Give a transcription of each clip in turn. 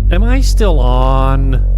Am I still on?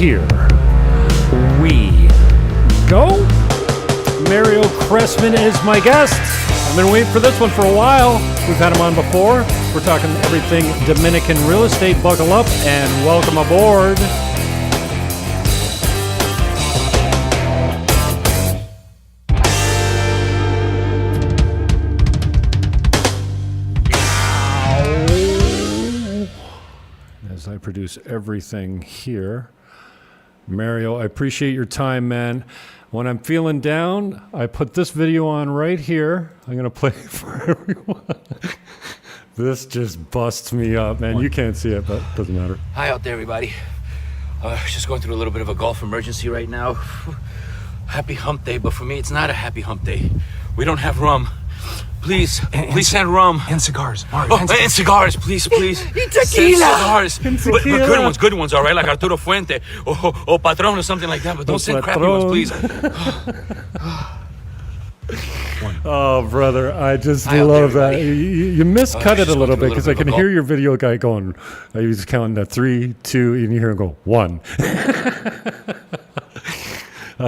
Here we go. Mario Crestman is my guest. I've been waiting for this one for a while. We've had him on before. We're talking everything Dominican real estate. Buckle up and welcome aboard. As I produce everything here. Mario, I appreciate your time, man. When I'm feeling down, I put this video on right here. I'm going to play it for everyone. This just busts me up, man. You can't see it, but it doesn't matter. Hi out there, everybody. Just going through a little bit of a golf emergency right now. Happy hump day, but for me, it's not a happy hump day. We don't have rum. Please, please send rum. And cigars. Mario, and cigars, please. And tequila. Send cigars. But good ones, all right? Like Arturo Fuente or Patron or something like that. But don't send crappy ones, please. Oh, brother, I just love that. You miscut it a little bit because I can hear your video guy going, he was counting to 3, 2, and you hear him go, 1.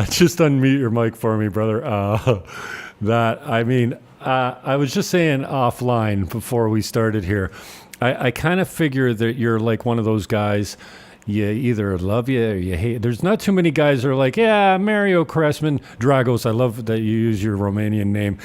Just unmute your mic for me, brother. I was just saying offline before we started here, I kind of figure that you're like one of those guys, you either love you or you hate. There's not too many guys that are like, yeah, Mario Crestman, Dragos. I love that you use your Romanian name.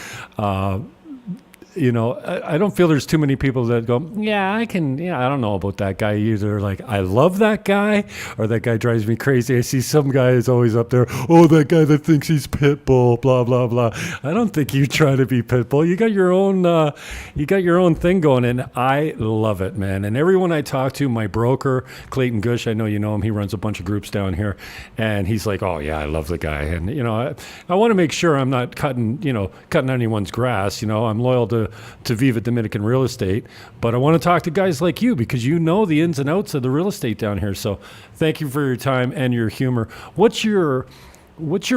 I don't feel there's too many people that go, I don't know about that guy either. Like, I love that guy or that guy drives me crazy. I see some guy is always up there, that guy that thinks he's Pitbull, blah, blah, blah. I don't think you try to be Pitbull. You got your own thing going, and I love it, man. And everyone I talk to, my broker, Clayton Gush, I know you know him. He runs a bunch of groups down here, and he's like, oh, yeah, I love the guy. And, I want to make sure I'm not cutting anyone's grass. I'm loyal to Viva Dominican Real Estate, but I want to talk to guys like you because you know the ins and outs of the real estate down here. So thank you for your time and your humor. What's your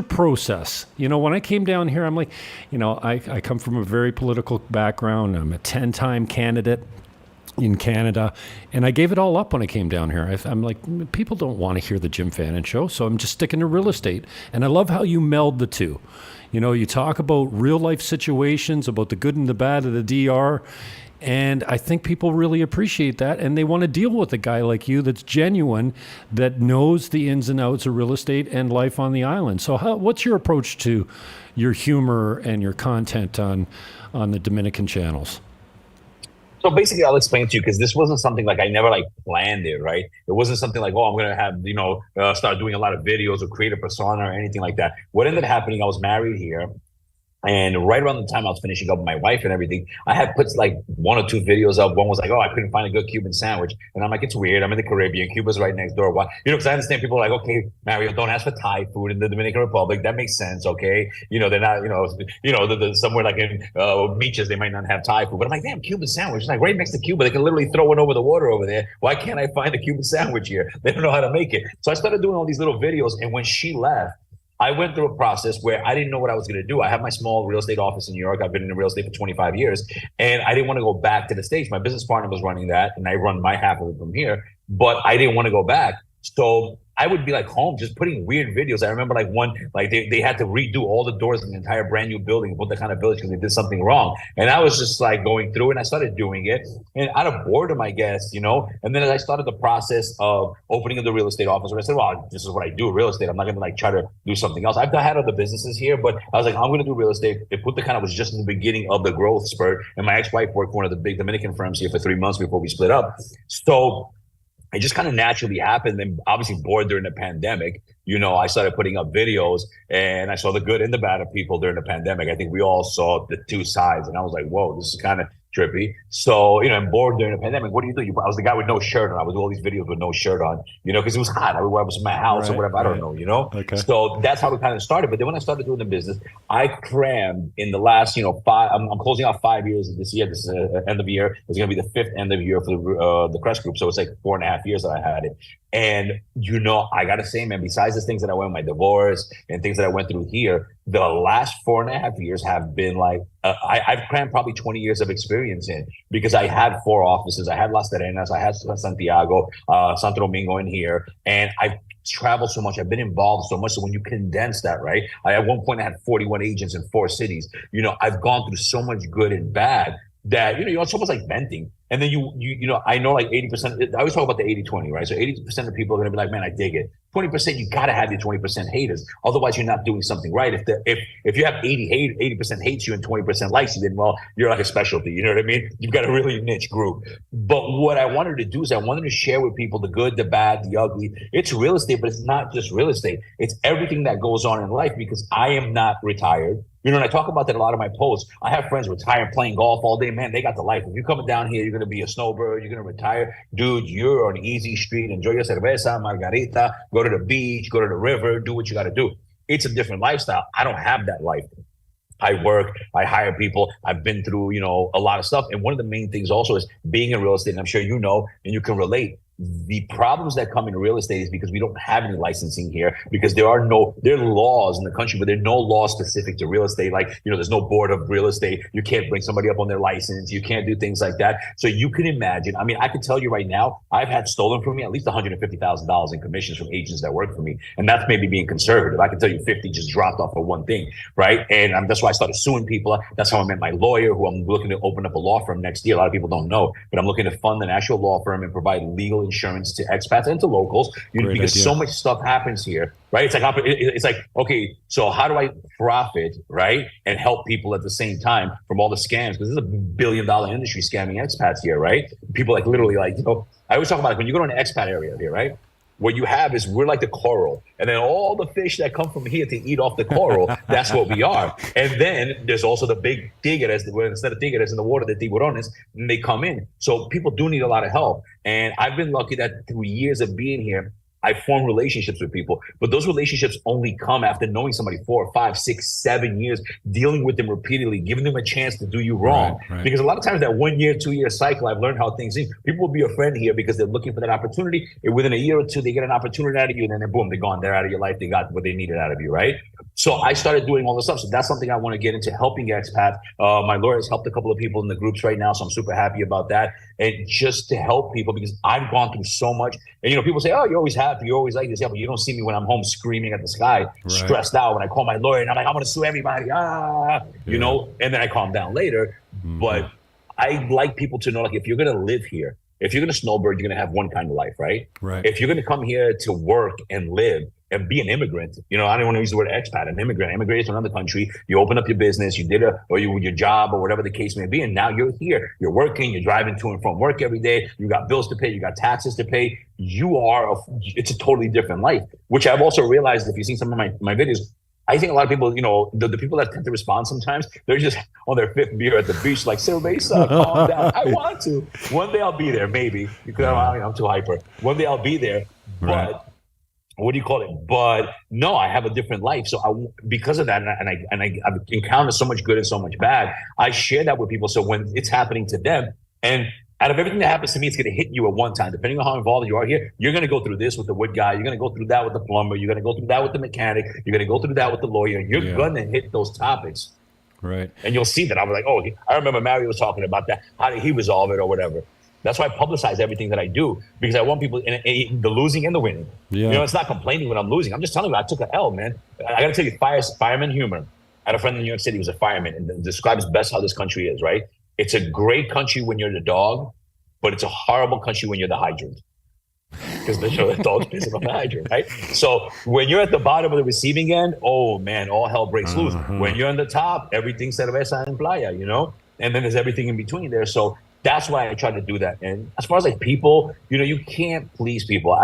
process? When I came down here, I'm like, I come from a very political background. I'm a 10-time candidate in Canada, and I gave it all up when I came down here. I'm like, people don't want to hear the Jim Fannin show, so I'm just sticking to real estate. And I love how you meld the two. You talk about real life situations, about the good and the bad of the DR, and I think people really appreciate that, and they want to deal with a guy like you that's genuine, that knows the ins and outs of real estate and life on the island. So what's your approach to your humor and your content on the Dominican channels? So basically, I'll explain to you, because this wasn't something like I never planned it, right? It wasn't something like, I'm going to have, start doing a lot of videos or create a persona or anything like that. What ended up happening, I was married here. And right around the time I was finishing up with my wife and everything, I had put 1 or 2 videos up. One was like, I couldn't find a good Cuban sandwich. And I'm like, it's weird. I'm in the Caribbean. Cuba's right next door. Why? Because I understand people are like, okay, Mario, don't ask for Thai food in the Dominican Republic. That makes sense, okay? They're not, somewhere like in beaches, they might not have Thai food. But I'm like, damn, Cuban sandwich. It's like right next to Cuba. They can literally throw it over the water over there. Why can't I find a Cuban sandwich here? They don't know how to make it. So I started doing all these little videos. And when she left, I went through a process where I didn't know what I was going to do. I have my small real estate office in New York. I've been in real estate for 25 years, and I didn't want to go back to the States. My business partner was running that, and I run my half of it from here, but I didn't want to go back. So I would be like home just putting weird videos. I remember like one, like they had to redo all the doors in the entire brand new building, Punta Cana village, because they did something wrong. And I was just like going through, and I started doing it, and out of boredom, I guess, And then as I started the process of opening up the real estate office, I said, well, this is what I do, real estate. I'm not going to like try to do something else. I've had other businesses here, but I was like, I'm going to do real estate. Punta Cana was just in the beginning of the growth spurt, and my ex-wife worked for one of the big Dominican firms here for 3 months before we split up. So it just kind of naturally happened. And obviously bored during the pandemic, I started putting up videos, and I saw the good and the bad of people during the pandemic. I think we all saw the two sides, and I was like, whoa, this is kind of trippy. So, I'm bored during the pandemic. What do you do? I was the guy with no shirt on. I would do all these videos with no shirt on, because it was hot. I was in my house or whatever. I don't know, Okay. So that's how it kind of started. But then when I started doing the business, I crammed in the last, I'm closing out 5 years this year. This is end of the year. It's going to be the fifth end of the year for the Crest group. So it's like 4.5 years that I had it. And, I got to say, man, besides the things that I went, my divorce and things that I went through here, the last 4.5 years have been like, I've crammed probably 20 years of experience in, because I had 4 offices. I had Las Terrenas, I had Santiago, Santo Domingo in here. And I've traveled so much. I've been involved so much. So when you condense that, right? At one point I had 41 agents in 4 cities. I've gone through so much good and bad that, it's almost like venting. And then I know like 80%, I always talk about the 80-20, right? So 80% of people are going to be like, man, I dig it. 20%, you got to have your 20% haters. Otherwise, you're not doing something right. If you have 80% hates you and 20% likes you, then, well, you're like a specialty. You know what I mean? You've got a really niche group. But what I wanted to do is I wanted to share with people the good, the bad, the ugly. It's real estate, but it's not just real estate. It's everything that goes on in life, because I am not retired. And I talk about that a lot of my posts. I have friends retired playing golf all day. Man, they got the life. If you're coming down here, you're going to be a snowbird. You're going to retire. Dude, you're on easy street. Enjoy your cerveza, margarita. Go to the beach. Go to the river. Do what you got to do. It's a different lifestyle. I don't have that life. I work. I hire people. I've been through, a lot of stuff. And one of the main things also is being in real estate. And I'm sure and you can relate. The problems that come in real estate is because we don't have any licensing here, because there are laws in the country, but there are no laws specific to real estate. Like, there's no board of real estate. You can't bring somebody up on their license. You can't do things like that. So you can imagine, I can tell you right now, I've had stolen from me at least $150,000 in commissions from agents that work for me. And that's maybe being conservative. I can tell you 50 just dropped off of one thing, right? And that's why I started suing people. That's how I met my lawyer, who I'm looking to open up a law firm next year. A lot of people don't know, but I'm looking to fund an actual law firm and provide legal insurance to expats and to locals, because so much stuff happens here, right? It's like, okay, so how do I profit, right, and help people at the same time from all the scams? Because this is a $1 billion industry scamming expats here, right? People like literally like, I always talk about it when you go to an expat area here, right? What you have is we're like the coral, and then all the fish that come from here to eat off the coral, that's what we are. And then there's also the big tigres, instead of tigres in the water, the tiburones, and they come in. So people do need a lot of help. And I've been lucky that through years of being here, I form relationships with people, but those relationships only come after knowing somebody 4, 5, 6, 7 years, dealing with them repeatedly, giving them a chance to do you wrong. Right. Because a lot of times that 1 year, 2 year cycle, I've learned how things seem. People will be a friend here because they're looking for that opportunity. And within a year or two, they get an opportunity out of you, and then boom, they're gone. They're out of your life. They got what they needed out of you, right? So I started doing all this stuff. So that's something I want to get into, helping expats. My lawyer has helped a couple of people in the groups right now, so I'm super happy about that. And just to help people, because I've gone through so much. And people say, oh, you're always happy, you're always like this. Yeah, but you don't see me when I'm home screaming at the sky, stressed out. When I call my lawyer and I'm like, I'm going to sue everybody, and then I calm down later. Mm-hmm. But I like people to know, like, if you're going to live here, if you're going to snowbird, you're going to have one kind of life, right? Right. If you're going to come here to work and live and be an immigrant, I don't want to use the word expat, an immigrant, immigrated to another country, you open up your business, you did your job or whatever the case may be, and now you're here, you're working, you're driving to and from work every day, you got bills to pay, you got taxes to pay, it's a totally different life, which I've also realized, if you've seen some of my videos, I think a lot of people, the people that tend to respond sometimes, they're just on their 5th beer at the beach, like, cerveza, calm down. I want to. One day I'll be there, maybe, because I'm too hyper. One day I'll be there, but what do you call it? But no, I have a different life. So because of that, and I've encountered so much good and so much bad, I share that with people. So when it's happening to them, and out of everything that happens to me, it's going to hit you at one time. Depending on how involved you are here, you're going to go through this with the wood guy. You're going to go through that with the plumber. You're going to go through that with the mechanic. You're going to go through that with the lawyer. You're going to hit those topics. Right. And you'll see that. I was like, I remember Mario was talking about that. How did he resolve it or whatever? That's why I publicize everything that I do, because I want people in the losing and the winning. Yeah. You know, it's not complaining when I'm losing. I'm just telling you, I took an L, man. I got to tell you, fireman humor. I had a friend in New York City who was a fireman, and describes best how this country is, right? It's a great country when you're the dog, but it's a horrible country when you're the hydrant. Because the dog pisses on the hydrant, right? So when you're at the bottom of the receiving end, oh man, all hell breaks loose. When you're on the top, everything's cerveza en playa, you know? And then there's everything in between there. So that's why I try to do that. And as far as like people, you know, you can't please people.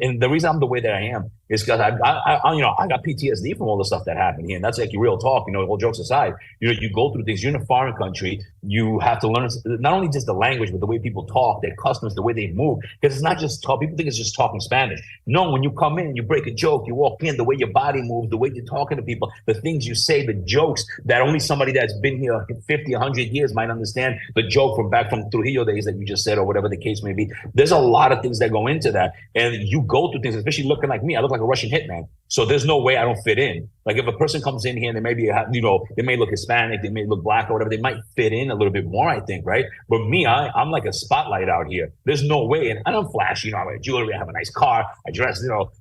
And the reason I'm the way that I am is because I got PTSD from all the stuff that happened here. And that's like real talk, you know, all jokes aside. You know, you go through things, you're in a foreign country, you have to learn not only just the language, but the way people talk, their customs, the way they move. Because it's not just talk. People think it's just talking Spanish. No, when you come in, you break a joke, you walk in, the way your body moves, the way you're talking to people, the things you say, the jokes that only somebody that's been here 50, 100 years might understand. The joke from Trujillo days that you just said, or whatever the case may be. There's a lot of things that go into that. And you go through things, especially looking like me. I look like a Russian hitman. So there's no way I don't fit in. Like if a person comes in here and they may be, you know, they may look Hispanic, they may look black or whatever, they might fit in a little bit more, I think, right? But me, I'm like a spotlight out here. There's no way. And I'm flashy, you know, I wear jewelry, I have a nice car, I dress, you know,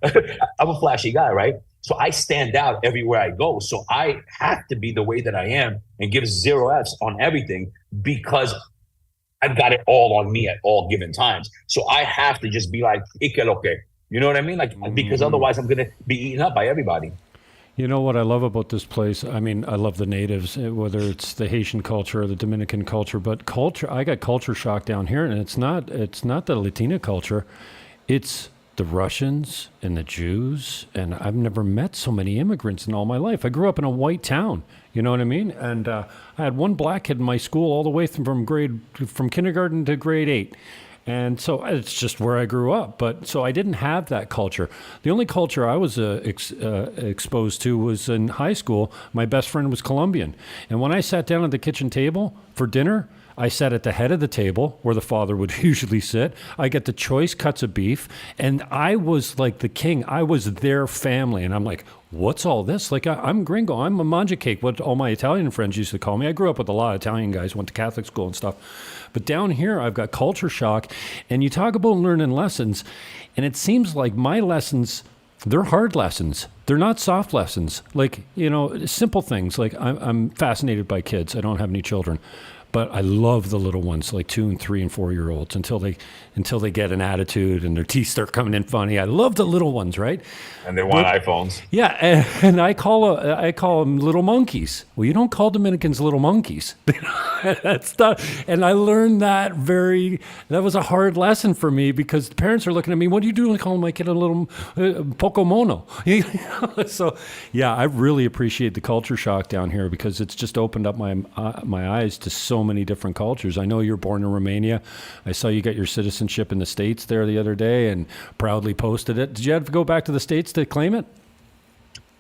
I'm a flashy guy, right? So I stand out everywhere I go. So I have to be the way that I am and give 0 Fs on everything, because I've got it all on me at all given times. So I have to just be like, y que lo que. You know what I mean? Like, because otherwise I'm going to be eaten up by everybody. You know what I love about this place? I mean, I love the natives, whether it's the Haitian culture or the Dominican culture, but I got culture shock down here, and it's not the Latina culture. It's the Russians and the Jews, and I've never met so many immigrants in all my life. I grew up in a white town, you know what I mean? And I had one black kid in my school all the way from kindergarten to grade 8. And so it's just where I grew up. But so I didn't have that culture. The only culture I was exposed to was in high school. My best friend was Colombian. And when I sat down at the kitchen table for dinner, I sat at the head of the table where the father would usually sit. I get the choice cuts of beef. And I was like the king. I was their family. And I'm like, what's all this? Like, I'm gringo. I'm a manja cake, what all my Italian friends used to call me. I grew up with a lot of Italian guys, went to Catholic school and stuff. But down here, I've got culture shock. And you talk about learning lessons. And it seems like my lessons, they're hard lessons. They're not soft lessons. Like, you know, simple things. Like, I'm fascinated by kids. I don't have any children. But I love the little ones, like 2 and 3 and 4 year olds, until they get an attitude and their teeth start coming in funny. I love the little ones, right? And they want iPhones. Yeah, and I call them little monkeys. Well, you don't call Dominicans little monkeys. That's not. And I learned that was a hard lesson for me, because the parents are looking at me. What are you doing calling my kid a little poco mono? So yeah, I really appreciate the culture shock down here, because it's just opened up my eyes to so many different cultures. I know you're born in Romania. I saw you got your citizenship in the States there the other day and proudly posted it. Did you have to go back to the States to claim it?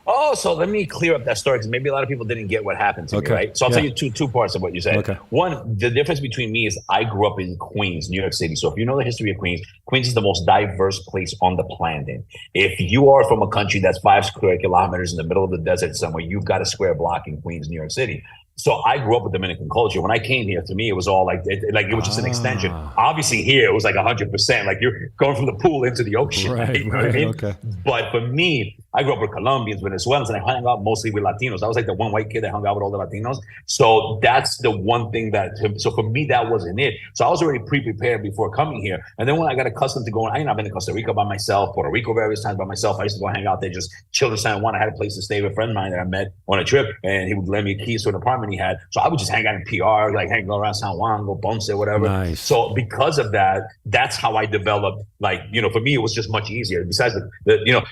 Oh, so let me clear up that story, because maybe a lot of people didn't get what happened to me, right? So I'll tell you two parts of what you said. Okay. One, the difference between me is I grew up in Queens, New York City. So if you know the history of Queens, Queens is the most diverse place on the planet. If you are from a country that's 5 square kilometers in the middle of the desert somewhere, you've got a square block in Queens, New York City. So I grew up with Dominican culture. When I came here, to me, it was all like it was just an extension. Obviously, here it was like 100%. Like you're going from the pool into the ocean. Right, you know what I mean? Okay. But for me, I grew up with Colombians, Venezuelans, and I hung out mostly with Latinos. I was like the one white kid that hung out with all the Latinos. So that's the one thing so for me, that wasn't it. So I was already pre-prepared before coming here. And then when I got accustomed to going, I've been to Costa Rica by myself, Puerto Rico various times by myself. I used to go hang out there, just chill to San Juan. I had a place to stay with a friend of mine that I met on a trip, and he would lend me keys to an apartment he had. So I would just hang out in PR, like go around San Juan, go Ponce, whatever. Nice. So because of that, that's how I developed. Like, you know, for me, it was just much easier. Besides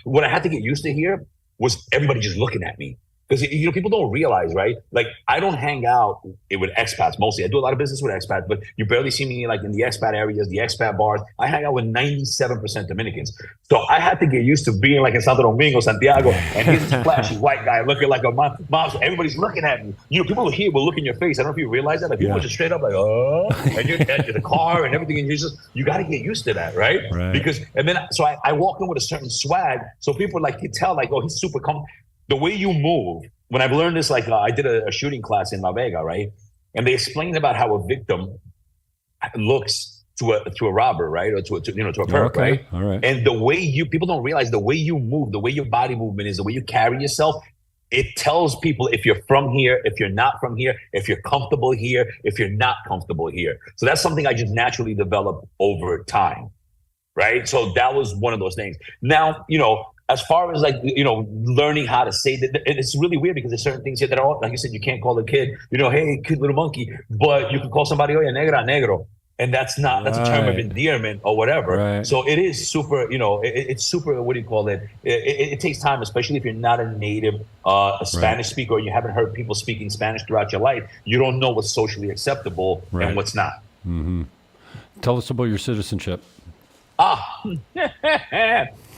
what I had to get used to here was everybody just looking at me. Because, you know, people don't realize, right? Like, I don't hang out with expats mostly. I do a lot of business with expats, but you barely see me like in the expat areas, the expat bars. I hang out with 97% Dominicans. So I had to get used to being like in Santo Domingo, Santiago, and here's this flashy white guy looking like a mom. So everybody's looking at me. You know, people here will look in your face. I don't know if you realize that. Like, people are just straight up like, oh, and you're at the car and everything. And you got to get used to that, right? Because, and then, so I walk in with a certain swag. So people like, you tell like, oh, he's super comfortable. The way you move, when I've learned this, like I did a shooting class in La Vega, right? And they explained about how a victim looks to a robber, right? Or to a perp, right? All right. And the way people don't realize the way you move, the way your body movement is, the way you carry yourself, it tells people if you're from here, if you're not from here, if you're comfortable here, if you're not comfortable here. So that's something I just naturally developed over time, right? So that was one of those things. Now, as far as learning how to say that, it's really weird because there's certain things here that are, like you said, you can't call a kid, hey, cute little monkey, but you can call somebody, oye, negra, negro. And that's a term of endearment or whatever. Right. So it is super, it's super, what do you call it? It takes time, especially if you're not a native Spanish speaker or you haven't heard people speaking Spanish throughout your life. You don't know what's socially acceptable and what's not. Mm-hmm. Tell us about your citizenship.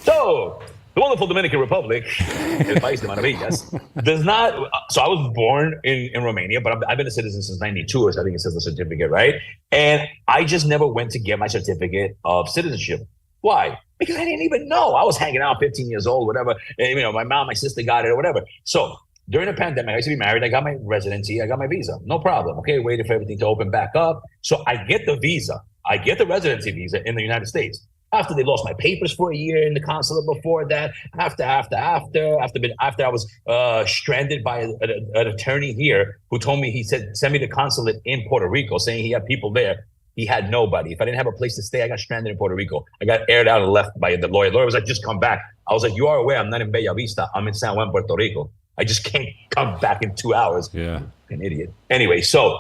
So the wonderful Dominican Republic, El País de Maravillas, does not. So I was born in Romania, but I've been a citizen since '92, as I think it says the certificate, right? And I just never went to get my certificate of citizenship. Why? Because I didn't even know. I was hanging out, 15 years old, whatever. And, my mom, my sister got it or whatever. So during the pandemic, I used to be married. I got my residency. I got my visa. No problem. Okay, waited for everything to open back up. So I get the visa. I get the residency visa in the United States. After they lost my papers for a year in the consulate before that, after I was stranded by an attorney here who told me, he said, send me the consulate in Puerto Rico, saying he had people there. He had nobody. If I didn't have a place to stay, I got stranded in Puerto Rico. I got aired out and left by the lawyer. The lawyer was like, just come back. I was like, you are aware I'm not in Bella Vista. I'm in San Juan, Puerto Rico. I just can't come back in 2 hours. Yeah. An idiot. Anyway, so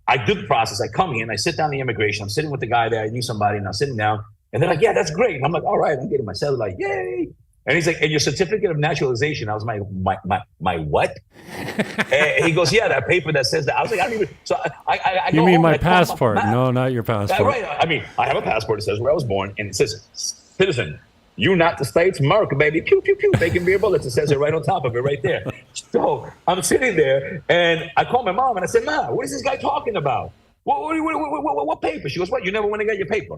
I do the process. I come in, I sit down the immigration. I'm sitting with the guy there. I knew somebody, and I'm sitting down. And they're like, yeah, that's great. And I'm like, all right, I'm getting my cellular, like, yay. And he's like, and your certificate of naturalization. I was my what? And he goes, yeah, that paper that says that. I was like, I don't even. So I you mean my passport? No, not your passport. Right. I mean, I have a passport that says where I was born, and it says citizen. United States, America, baby. Pew, pew, pew. Bacon beer bullets. It says it right on top of it, right there. So I'm sitting there, and I call my mom, and I said, Ma, what is this guy talking about? What paper? She goes, what? You never went to get your paper?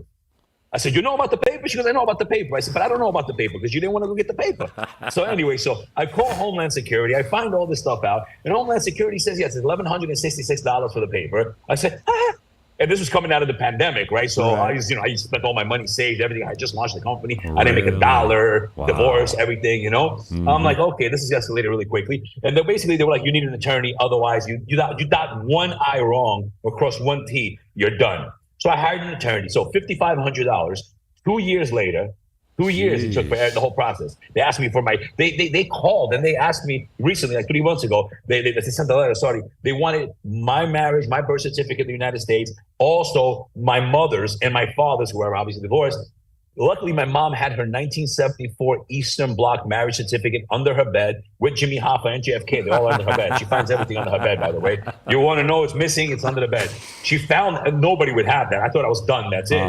I said, you know about the paper? She goes, I know about the paper. I said, but I don't know about the paper because you didn't want to go get the paper. So anyway, so I call Homeland Security. I find all this stuff out. And Homeland Security says, yes, it's $1,166 for the paper. I said, And this was coming out of the pandemic, right? So I spent all my money saved, everything. I just launched the company. I didn't make $1, divorce, everything, I'm like, okay, this is escalated really quickly. And then basically they were like, you need an attorney. Otherwise you dot one I wrong or cross one T, you're done. So I hired an attorney. So $5,500. 2 years later, 2 years it took for the whole process. They asked me for they called and they asked me recently, like 3 months ago, they sent a letter, they wanted my marriage, my birth certificate in the United States, also my mother's and my father's, who are obviously divorced. Luckily, my mom had her 1974 Eastern Bloc marriage certificate under her bed with Jimmy Hoffa and JFK. They're all under her bed. She finds everything under her bed, by the way. You want to know what's missing? It's under the bed. She found, and nobody would have that. I thought I was done. That's it.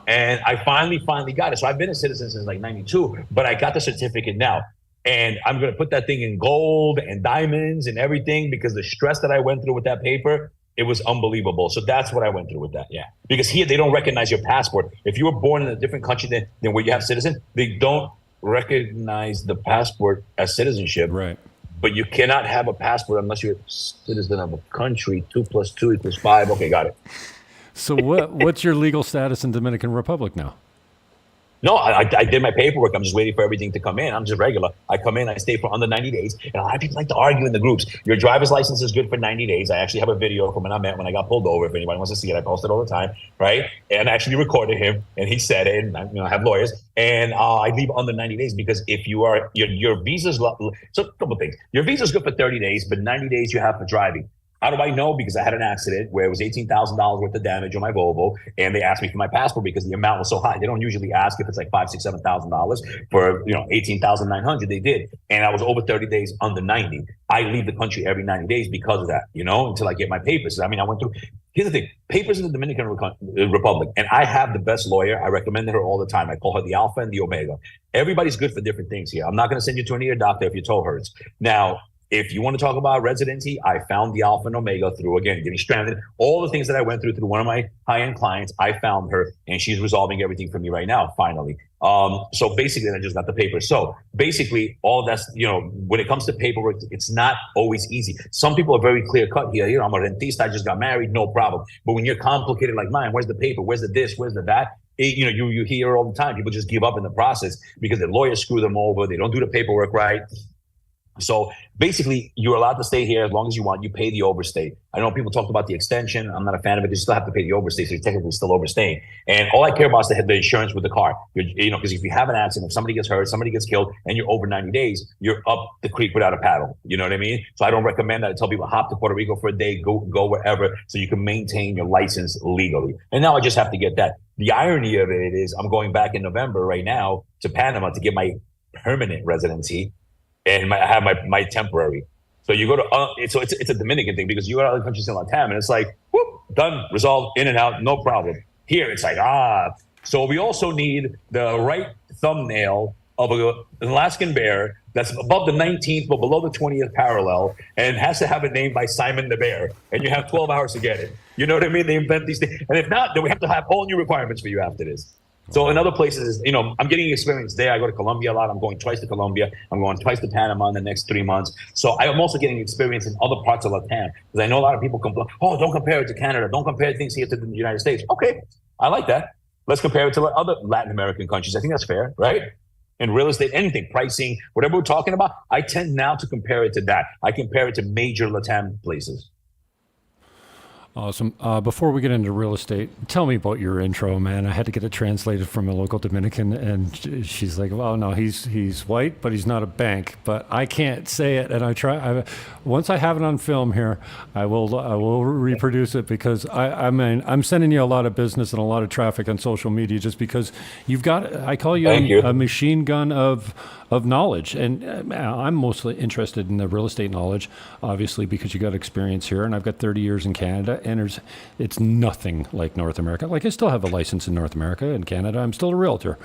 And I finally got it. So I've been a citizen since like 92, but I got the certificate now. And I'm going to put that thing in gold and diamonds and everything because the stress that I went through with that paper, it was unbelievable. So that's what I went through with that. Yeah. Because here they don't recognize your passport. If you were born in a different country than where you have citizen, they don't recognize the passport as citizenship. Right. But you cannot have a passport unless you're a citizen of a country. 2 + 2 = 5. Okay, got it. So what's your legal status in Dominican Republic now? No, I did my paperwork. I'm just waiting for everything to come in. I'm just regular. I come in, I stay for under 90 days. And a lot of people like to argue in the groups. Your driver's license is good for 90 days. I actually have a video from when I got pulled over. If anybody wants to see it, I post it all the time, right? And I actually recorded him, and he said it, and I have lawyers. And I leave under 90 days because if you are, your visa's, so a couple things. Your visa's good for 30 days, but 90 days you have for driving. How do I know? Because I had an accident where it was $18,000 worth of damage on my Volvo, and they asked me for my passport because the amount was so high. They don't usually ask if it's like $5,000, $6,000, $7,000 for $18,900. They did, and I was over 30 days under 90. I leave the country every 90 days because of that, until I get my papers. I mean, I went through. Here's the thing: papers in the Dominican Republic, and I have the best lawyer. I recommend her all the time. I call her the Alpha and the Omega. Everybody's good for different things here. I'm not going to send you to an ear doctor if your toe hurts. Now, If you want to talk about residency, I found the Alpha and Omega through, again, getting stranded. All the things that I went through one of my high-end clients, I found her, and she's resolving everything for me right now, finally. So basically, I just got the paper. So basically, all that's, when it comes to paperwork, it's not always easy. Some people are very clear-cut here. I'm a rentista, I just got married, no problem. But when you're complicated like mine, where's the paper? Where's the this? Where's the that? You hear all the time. People just give up in the process because the lawyers screw them over. They don't do the paperwork right. So basically, you're allowed to stay here as long as you want. You pay the overstay. I know people talked about the extension. I'm not a fan of it. You still have to pay the overstay, so you're technically still overstaying. And all I care about is the insurance with the car. Because if you have an accident, if somebody gets hurt, somebody gets killed, and you're over 90 days, you're up the creek without a paddle. You know what I mean? So I don't recommend that. I tell people, hop to Puerto Rico for a day, go wherever, so you can maintain your license legally. And now I just have to get that. The irony of it is I'm going back in November right now to Panama to get my permanent residency. And I have my temporary. So you go to, it's a Dominican thing because you go to other countries in Latam and it's like, whoop, done, resolved, in and out, no problem. Here it's like, So we also need the right thumbnail of an Alaskan bear that's above the 19th but below the 20th parallel and has to have a name by Simon the Bear. And you have 12 hours to get it. You know what I mean? They invent these things. And if not, then we have to have all new requirements for you after this. So in other places, I'm getting experience there. I go to Colombia a lot. I'm going twice to Colombia. I'm going twice to Panama in the next 3 months. So I'm also getting experience in other parts of Latam because I know a lot of people complain, don't compare it to Canada. Don't compare things here to the United States. Okay, I like that. Let's compare it to other Latin American countries. I think that's fair, right? In real estate, anything, pricing, whatever we're talking about, I tend now to compare it to that. I compare it to major Latam places. Awesome. Before we get into real estate, tell me about your intro, man. I had to get it translated from a local Dominican, and she's like, "Well, no, he's white, but he's not a bank." But I can't say it, and I try. Once I have it on film here, I will reproduce it because I'm sending you a lot of business and a lot of traffic on social media just because you've got. I call you a machine gun of knowledge, and I'm mostly interested in the real estate knowledge, obviously, because you got experience here, and I've got 30 years in Canada. And it's nothing like North America. Like I still have a license in North America and Canada. I'm still a realtor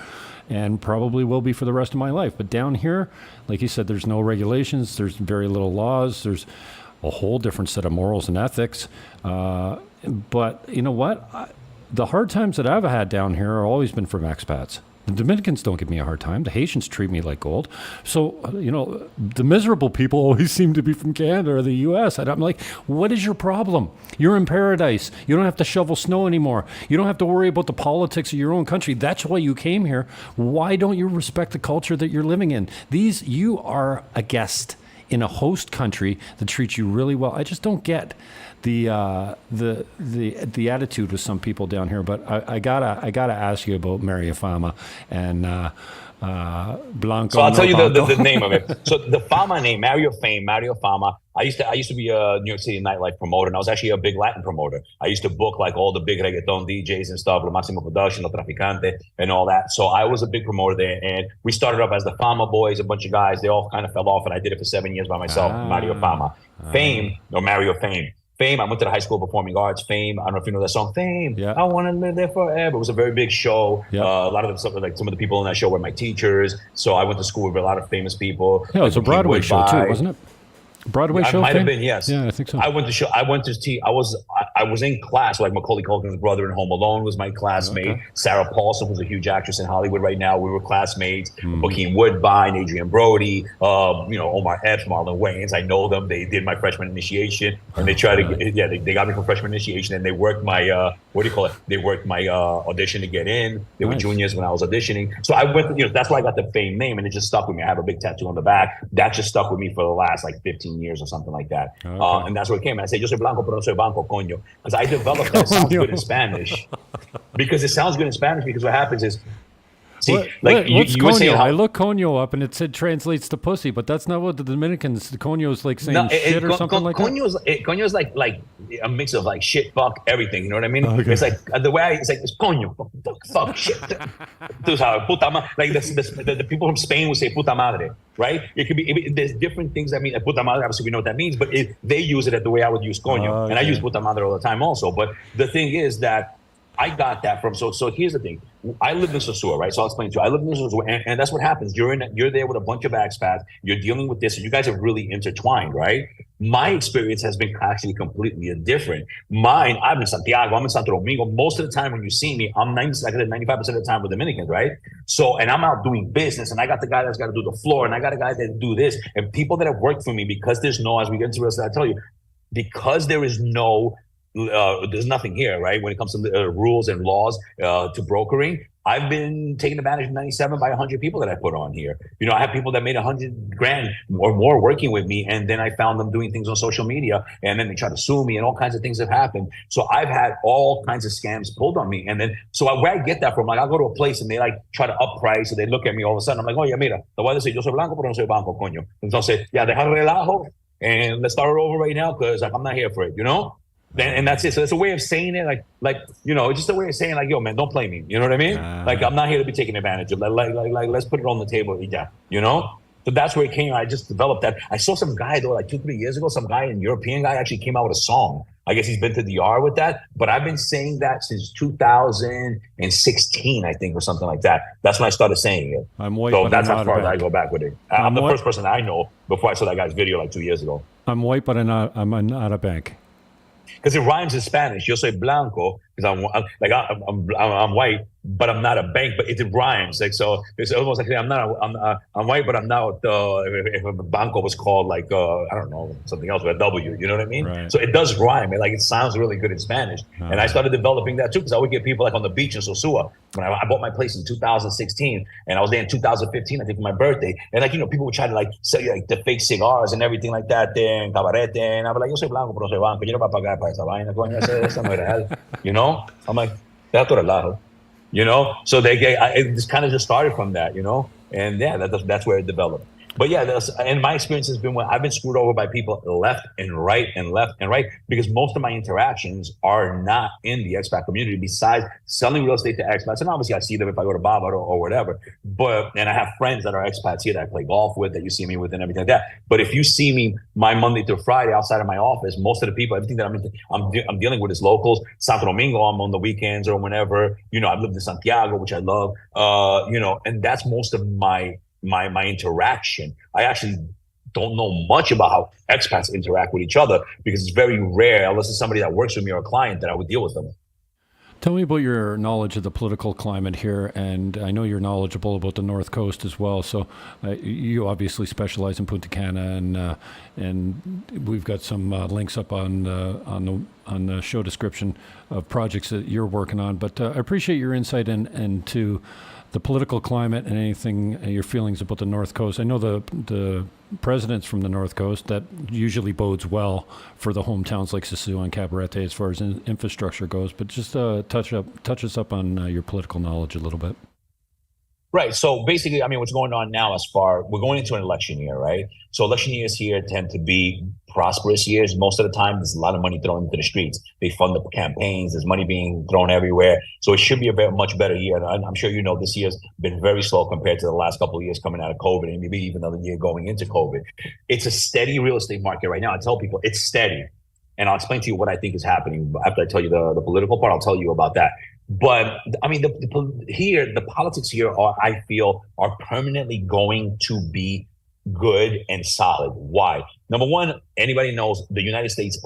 and probably will be for the rest of my life. But down here, like you said, there's no regulations. There's very little laws. There's a whole different set of morals and ethics. But you know what? The hard times that I've had down here have always been from expats. The Dominicans don't give me a hard time. The Haitians treat me like gold. So, the miserable people always seem to be from Canada or the U.S. And I'm like, what is your problem? You're in paradise. You don't have to shovel snow anymore. You don't have to worry about the politics of your own country. That's why you came here. Why don't you respect the culture that you're living in? You are a guest in a host country that treats you really well. I just don't get the attitude with some people down here. But I gotta ask you about Mario Fama and Blanco. So I'll tell you the name of it. So the Fama name, Mario Fama. I used to be a New York City nightlife promoter, and I was actually a big Latin promoter. I used to book like all the big reggaeton DJs and stuff, La Maximo Production, La Traficante, and all that. So I was a big promoter there, and we started up as the Fama Boys, a bunch of guys. They all kind of fell off, and I did it for 7 years by myself. Mario Fama, Fame, or Mario Fame. Fame, I went to the High School of Performing Arts. Fame, I don't know if you know that song, Fame. Yeah. I want to live there forever. It was a very big show. Yeah. A lot of them, some of the people in that show were my teachers. So I went to school with a lot of famous people. Yeah, it was a Broadway show too, wasn't it? Broadway show? Might have been, yes. Yeah, I think so. I was in class, like Macaulay Culkin's brother in Home Alone was my classmate. Okay. Sarah Paulson was a huge actress in Hollywood right now. We were classmates. Joaquin Woodbine, Adrian Brody, Omar Epps, Marlon Wayans. I know them. They did my freshman initiation, and they tried to they got me for freshman initiation, and they worked my They worked my audition to get in. They were juniors when I was auditioning. So I went, that's why I got the Fame name, and it just stuck with me. I have a big tattoo on the back. That just stuck with me for the last 15 years or something like that. Okay. And that's where it came. And I say, yo soy blanco, pero no soy banco, coño. Because I developed that. It sounds good in Spanish. Because it sounds good in Spanish because what happens is, what's coño? I look coño up and it said translates to pussy, but that's not what the Dominicans, coño is like saying shit or something like that? Coño is like a mix of shit, fuck, everything. You know what I mean? Okay. It's like the way it's coño, fuck, shit. Puta madre. Like the people from Spain would say puta madre, right? It could be, there's different things that mean, puta madre, obviously we know what that means, but they use it the way I would use coño. Okay. And I use puta madre all the time also. But the thing is that I got that from so here's the thing. I lived in Sosua, right? So I'll explain to you. I lived in Sosua, and that's what happens. You're there with a bunch of expats. You're dealing with this, and you guys are really intertwined, right? My experience has been actually completely different. Mine, I'm in Santiago, I'm in Santo Domingo. Most of the time when you see me, I'm 95% of the time with Dominicans, right? So, and I'm out doing business, and I got the guy that's got to do the floor, and I got a guy that do this, and people that have worked for me because there's no, as we get into this, I tell you, because there is no there's nothing here, right? When it comes to rules and laws to brokering, I've been taken advantage of 97 by 100 people that I put on here. You know, I have people that made 100 grand or more working with me, and then I found them doing things on social media, and then they try to sue me, and all kinds of things have happened. So I've had all kinds of scams pulled on me, and then where I get that from, like I'll go to a place and they like try to up price, and they look at me all of a sudden. I'm like, oye, mira, te voy a decir, yo soy blanco, pero no soy banco, coño. Entonces, ya deja el relajo, and let's start it over right now, because like I'm not here for it, you know. And that's it. So it's a way of saying it, like you know, it's just a way of saying like, yo, man, don't play me. You know what I mean? Like I'm not here to be taken advantage of. Like let's put it on the table, yeah. You know. So that's where it came. I just developed that. I saw some guy though, like 2-3 years ago, some guy, a European guy, actually came out with a song. I guess he's been to DR with that. But I've been saying that since 2016, I think, or something like that. That's when I started saying it. I'm white, so but that's I'm how not far a bank. I go back with it. I'm the first person I know before I saw that guy's video like 2 years ago. I'm white, but I'm not a bank. Because it rhymes in Spanish. Yo soy blanco because I'm white, but I'm not a bank. But it rhymes. Like so, it's almost like I'm white, but I'm not. If a banco was called like I don't know, something else with a W. You know what I mean? Right. So it does rhyme. It sounds really good in Spanish. And I started developing that too because I would get people like on the beach in Sosua. When I bought my place in 2016, and I was there in 2015, I think for my birthday. And like people would try to like sell you like the fake cigars and everything like that there and cabarete. And I was like, yo soy blanco, pero no soy banco. Yo no voy a pagar para esa vaina, coño, esa no es real. You know? I'm like, that's what relajo. You know? So it just kind of just started from that, you know? And yeah, that's where it developed. But yeah, and my experience has been when I've been screwed over by people left and right because most of my interactions are not in the expat community besides selling real estate to expats. And obviously I see them if I go to Bávaro or whatever. And I have friends that are expats here that I play golf with, that you see me with and everything like that. But if you see me my Monday through Friday outside of my office, most of the people, everything that I'm dealing with is locals. Santo Domingo, I'm on the weekends or whenever. You know, I've lived in Santiago, which I love. You know, and that's most of my interaction. I actually don't know much about how expats interact with each other because it's very rare, unless it's somebody that works with me or a client, that I would deal with them. Tell me about your knowledge of the political climate here, and I know you're knowledgeable about the North Coast as well. So you obviously specialize in Punta Cana, and we've got some links up on the show description of projects that you're working on. But I appreciate your insight into the political climate and anything, your feelings about the North Coast. I know the presidents from the North Coast, that usually bodes well for the hometowns like Sosua and Cabarete as far as infrastructure goes, but just touch us up on your political knowledge a little bit. Right. So basically, I mean, what's going on now we're going into an election year, right? So election years here tend to be prosperous years. Most of the time, there's a lot of money thrown into the streets. They fund the campaigns. There's money being thrown everywhere. So it should be a much better year. And I'm sure you know this year's been very slow compared to the last couple of years coming out of COVID, and maybe even another year going into COVID. It's a steady real estate market right now. I tell people it's steady. And I'll explain to you what I think is happening. After I tell you the political part, I'll tell you about that. But I mean, the politics here I feel are permanently going to be good and solid. Why? Number one, anybody knows the United States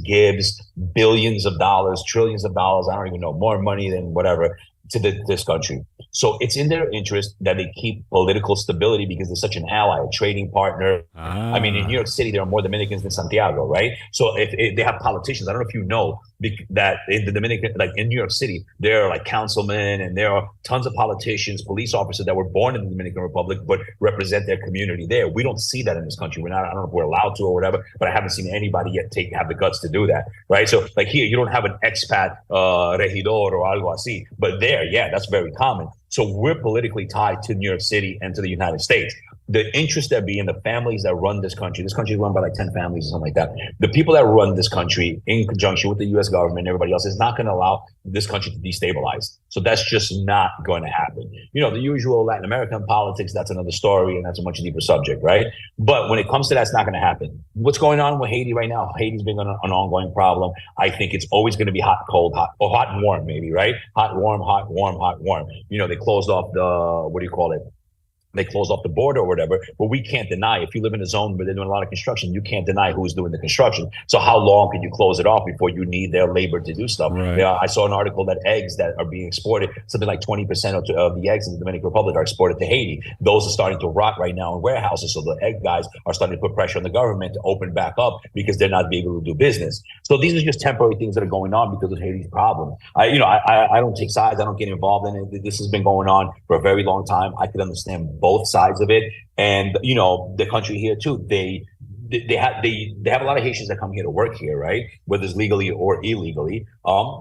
gives billions of dollars, trillions of dollars, I don't even know, more money than whatever, to this country. So it's in their interest that they keep political stability because they're such an ally, a trading partner. I mean, in New York City, there are more Dominicans than Santiago, right? So if they have politicians, I don't know if you know that in the Dominican, like in New York City, there are like councilmen and there are tons of politicians, police officers that were born in the Dominican Republic but represent their community there. We don't see that in this country. I don't know if we're allowed to or whatever, but I haven't seen anybody yet have the guts to do that, right? So like here, you don't have an expat regidor or algo así, but there, yeah, that's very common. So we're politically tied to New York City and to the United States. the interests that be in the families that run this country is run by like 10 families or something like that. The people that run this country in conjunction with the US government and everybody else is not going to allow this country to destabilize. So that's just not going to happen. You know, the usual Latin American politics, that's another story, and that's a much deeper subject, right? But when it comes to that, it's not going to happen. What's going on with Haiti right now? Haiti's been an ongoing problem. I think it's always going to be hot, cold, hot, or hot and warm, maybe, right? Hot, warm, hot, warm, hot, warm. You know, they closed off they closed off the border or whatever, but we can't deny, if you live in a zone where they're doing a lot of construction, you can't deny who's doing the construction. So how long can you close it off before you need their labor to do stuff? Right. Yeah, I saw an article that eggs that are being exported, something like 20% of the eggs in the Dominican Republic are exported to Haiti. Those are starting to rot right now in warehouses. So the egg guys are starting to put pressure on the government to open back up because they're not being able to do business. So these are just temporary things that are going on because of Haiti's problem. I don't take sides. I don't get involved in it. This has been going on for a very long time. I could understand both sides of it. And, you know, the country here too, they have a lot of Haitians that come here to work here, right? Whether it's legally or illegally.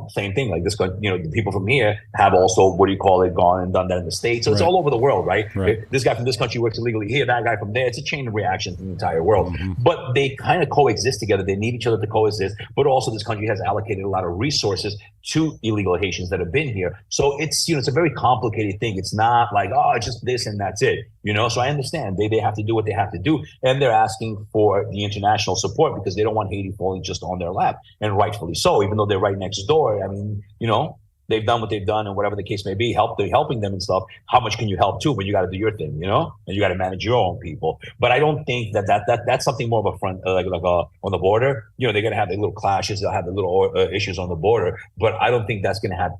Same thing, like this, you know, the people from here have also, gone and done that in the States. So it's all over the world, right? This guy from this country works illegally here, that guy from there. It's a chain of reaction from the entire world. But they kind of coexist together. They need each other to coexist. But also this country has allocated a lot of resources to illegal Haitians that have been here. So it's, you know, it's a very complicated thing. It's not like, oh, it's just this and that's it. You know, so I understand they have to do what they have to do. And they're asking for the international support because they don't want Haiti falling just on their lap. And rightfully so, even though they're right next door. I mean, you know, they've done what they've done and whatever the case may be, helping them and stuff. How much can you help too when you got to do your thing, you know, and you got to manage your own people. But I don't think that's something more of a front, on the border. You know, they're going to have their little clashes. They'll have the little issues on the border, but I don't think that's going to have,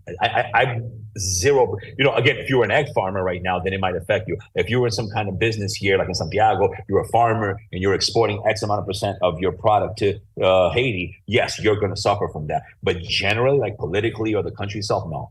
I'm zero, you know, again, if you were an egg farmer right now, then it might affect you. If you were in some kind of business here, like in Santiago, you're a farmer and you're exporting X amount of percent of your product to Haiti, yes, you're going to suffer from that. But generally, like politically or the country itself, no,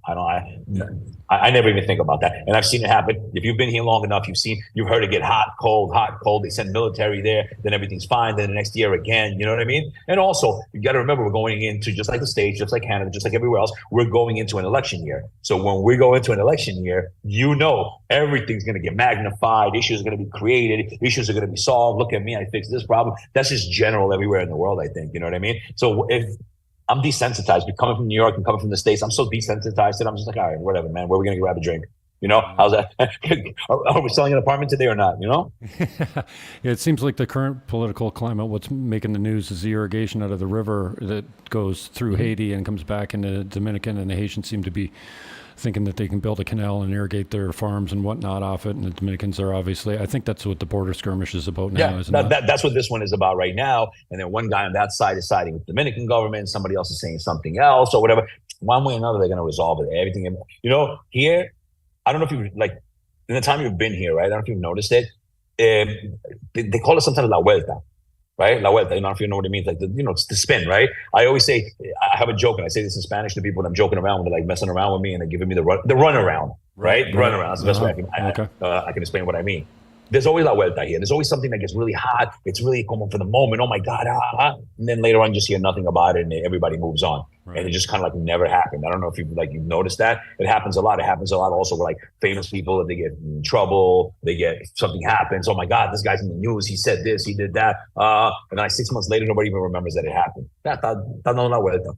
I never even think about that. And I've seen it happen. If you've been here long enough, you've heard it get hot, cold. They send military there, then everything's fine. Then the next year again, you know what I mean? And also, you got to remember, we're going into, just like the States, just like Canada, just like everywhere else, we're going into an election year. So when we go into an election year, you know, everything's going to get magnified. Issues are going to be created. Issues are going to be solved. Look at me, I fixed this problem. That's just general everywhere in the world, I think. You know what I mean? So if I'm desensitized, but coming from New York and coming from the States, I'm so desensitized that I'm just like, all right, whatever, man. Where are we going to grab a drink? You know, how's that? Are we selling an apartment today or not? You know? Yeah, it seems like the current political climate, what's making the news is the irrigation out of the river that goes through Haiti and comes back into Dominican, and the Haitians seem to be thinking that they can build a canal and irrigate their farms and whatnot off it. And the Dominicans are obviously, I think that's what the border skirmish is about now, isn't it? That's what this one is about right now. And then one guy on that side is siding with the Dominican government. Somebody else is saying something else or whatever. One way or another, they're going to resolve it. Everything, you know, here, I don't know if you like, in the time you've been here, right? I don't know if you've noticed it. They call it sometimes La Vuelta. Right? La vuelta, you know, if you know what it means, like, it's the spin, right? I always say, I have a joke, and I say this in Spanish to people when I'm joking around, when they're like messing around with me and they're giving me the run around, right? The run around. That's the best way I can explain what I mean. There's always la vuelta here. There's always something that gets really hot. It's really como for the moment. Oh my God. And then later on, you just hear nothing about it and everybody moves on. Right. And it just kind of like never happened. I don't know if you've noticed that. It happens a lot. It happens a lot also with like famous people. If they get in trouble, something happens. Oh my God, this guy's in the news. He said this, he did that. And like 6 months later, nobody even remembers that it happened. Está no la vuelta.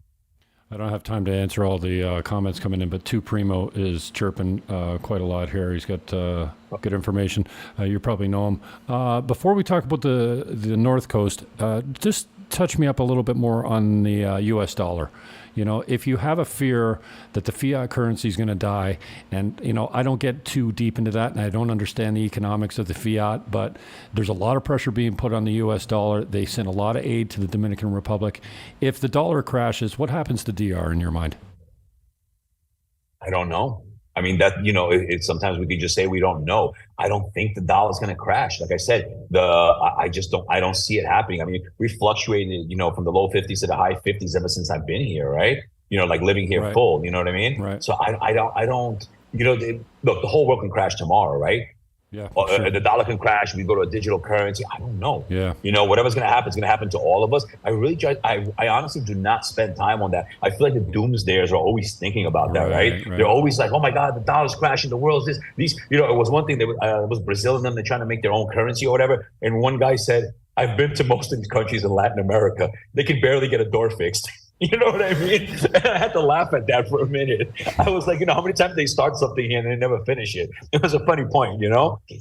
I don't have time to answer all the comments coming in, but Tu Primo is chirping quite a lot here. He's got good information. You probably know him. Before we talk about the North Coast, just touch me up a little bit more on the U.S. dollar. You know, if you have a fear that the fiat currency is going to die, and, you know, I don't get too deep into that, and I don't understand the economics of the fiat, but there's a lot of pressure being put on the U.S. dollar. They send a lot of aid to the Dominican Republic. If the dollar crashes, what happens to DR in your mind? I don't know. I mean, that, you know, it's sometimes we can just say we don't know. I don't think the dollar's going to crash. Like I said, I don't see it happening. I mean, we fluctuated, you know, from the low 50s to the high 50s ever since I've been here, right? You know, like living here full, you know what I mean? Right. So I don't, you know, look, the whole world can crash tomorrow, right? Yeah, sure. The dollar can crash. We go to a digital currency. I don't know. Yeah. Whatever's going to happen is going to happen to all of us. I honestly do not spend time on that. I feel like the doomsdayers are always thinking about that, right? They're always like, oh my God, the dollar's crashing, the world's this, these, it was one thing that it was Brazil and them, they're trying to make their own currency or whatever. And one guy said, I've been to most of these countries in Latin America. They can barely get a door fixed. You know what I mean? And I had to laugh at that for a minute. I was like, how many times they start something here and they never finish it? It was a funny point,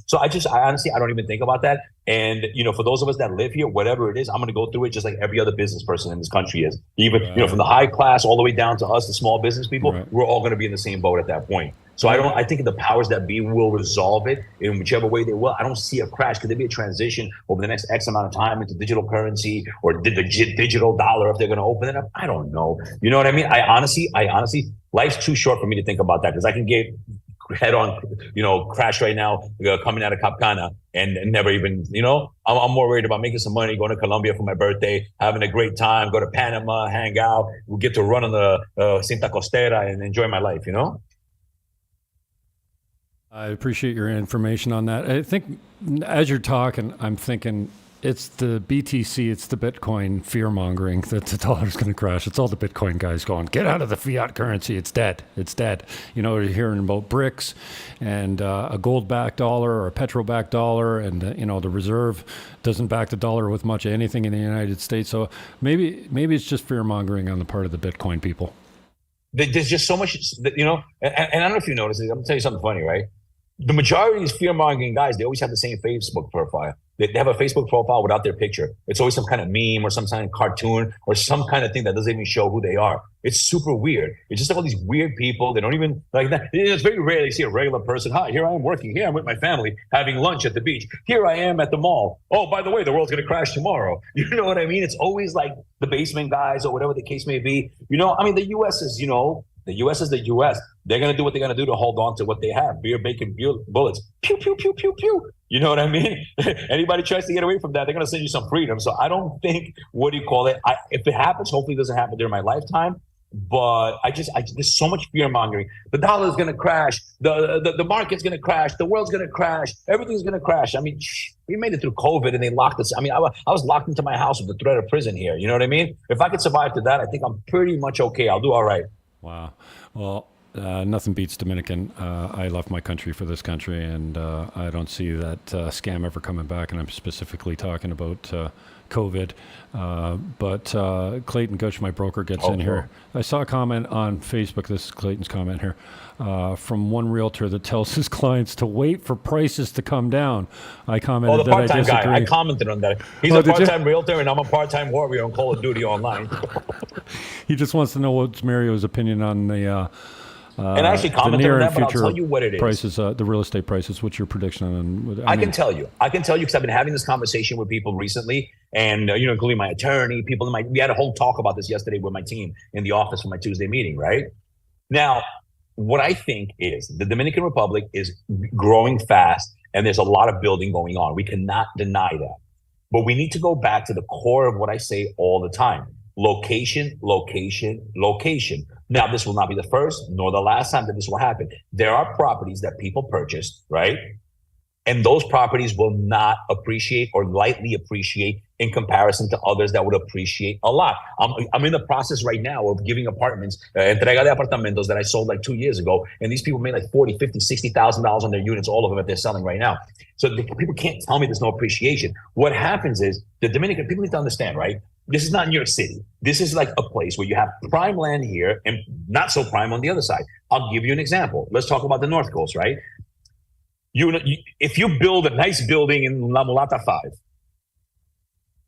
So I honestly, I don't even think about that. And, for those of us that live here, whatever it is, I'm going to go through it just like every other business person in this country is. Even, from the high class all the way down to us, the small business people, we're all going to be in the same boat at that point. So I think the powers that be will resolve it in whichever way they will. I don't see a crash. Could there be a transition over the next X amount of time into digital currency or the digital dollar if they're going to open it up? I don't know. You know what I mean? I honestly, life's too short for me to think about that because I can get head on, crash right now coming out of Cap Cana and never even, I'm more worried about making some money, going to Colombia for my birthday, having a great time, go to Panama, hang out. We'll get to run on the Santa Costera and enjoy my life, I appreciate your information on that. I think as you're talking, I'm thinking it's the BTC, it's the Bitcoin fear-mongering that the dollar's going to crash. It's all the Bitcoin guys going, get out of the fiat currency. It's dead. It's dead. You're hearing about BRICS and a gold-backed dollar or a petrol-backed dollar, and the reserve doesn't back the dollar with much of anything in the United States. So maybe it's just fear-mongering on the part of the Bitcoin people. There's just so much, and I don't know if you noticed it. I'm going to tell you something funny, right? The majority of these fear-mongering guys, they always have the same Facebook profile. They have a Facebook profile without their picture. It's always some kind of meme or some kind of cartoon or some kind of thing that doesn't even show who they are. It's super weird. It's just like all these weird people. They don't even like that. It's very rare to see a regular person. Hi, here I am working. Here I'm with my family having lunch at the beach. Here I am at the mall. Oh, by the way, the world's going to crash tomorrow. You know what I mean? It's always like the basement guys or whatever the case may be. The U.S. is, the U.S. is the U.S. They're going to do what they're going to do to hold on to what they have. Beer, bacon, bullets. Pew, pew, pew, pew, pew. You know what I mean? Anybody tries to get away from that, they're going to send you some freedom. So I don't think, if it happens, hopefully it doesn't happen during my lifetime. But there's so much fear mongering. The dollar is going to crash. The market's going to crash. The world's going to crash. Everything's going to crash. I mean, we made it through COVID and they locked us. I mean, I was locked into my house with the threat of prison here. You know what I mean? If I could survive to that, I think I'm pretty much okay. I'll do all right. Wow. Well, nothing beats Dominican. I left my country for this country, and I don't see that scam ever coming back. And I'm specifically talking about COVID. But Clayton Gush, my broker, gets in here. I saw a comment on Facebook. This is Clayton's comment here from one realtor that tells his clients to wait for prices to come down. I commented the part-time guy. I commented on that. He's a part-time realtor, and I'm a part-time warrior on Call of Duty online. He just wants to know what's Mario's opinion on the and I actually commented on that, but I'll tell you what it is. Prices, the real estate prices. What's your prediction on? I can tell you because I've been having this conversation with people recently, and including my attorney, people we had a whole talk about this yesterday with my team in the office for my Tuesday meeting. Right now, what I think is the Dominican Republic is growing fast, and there's a lot of building going on. We cannot deny that, but we need to go back to the core of what I say all the time. Location, location, location. Now, this will not be the first nor the last time that this will happen. There are properties that people purchased, right? And those properties will not appreciate or lightly appreciate in comparison to others that would appreciate a lot. I'm in the process right now of giving apartments, entrega de apartamentos that I sold like 2 years ago. And these people made like $40, $50, $60,000 on their units, all of them that they're selling right now. So people can't tell me there's no appreciation. What happens is the Dominican people need to understand, right? This is not New York City. This is like a place where you have prime land here and not so prime on the other side. I'll give you an example. Let's talk about the North Coast, right? If you build a nice building in La Mulata 5,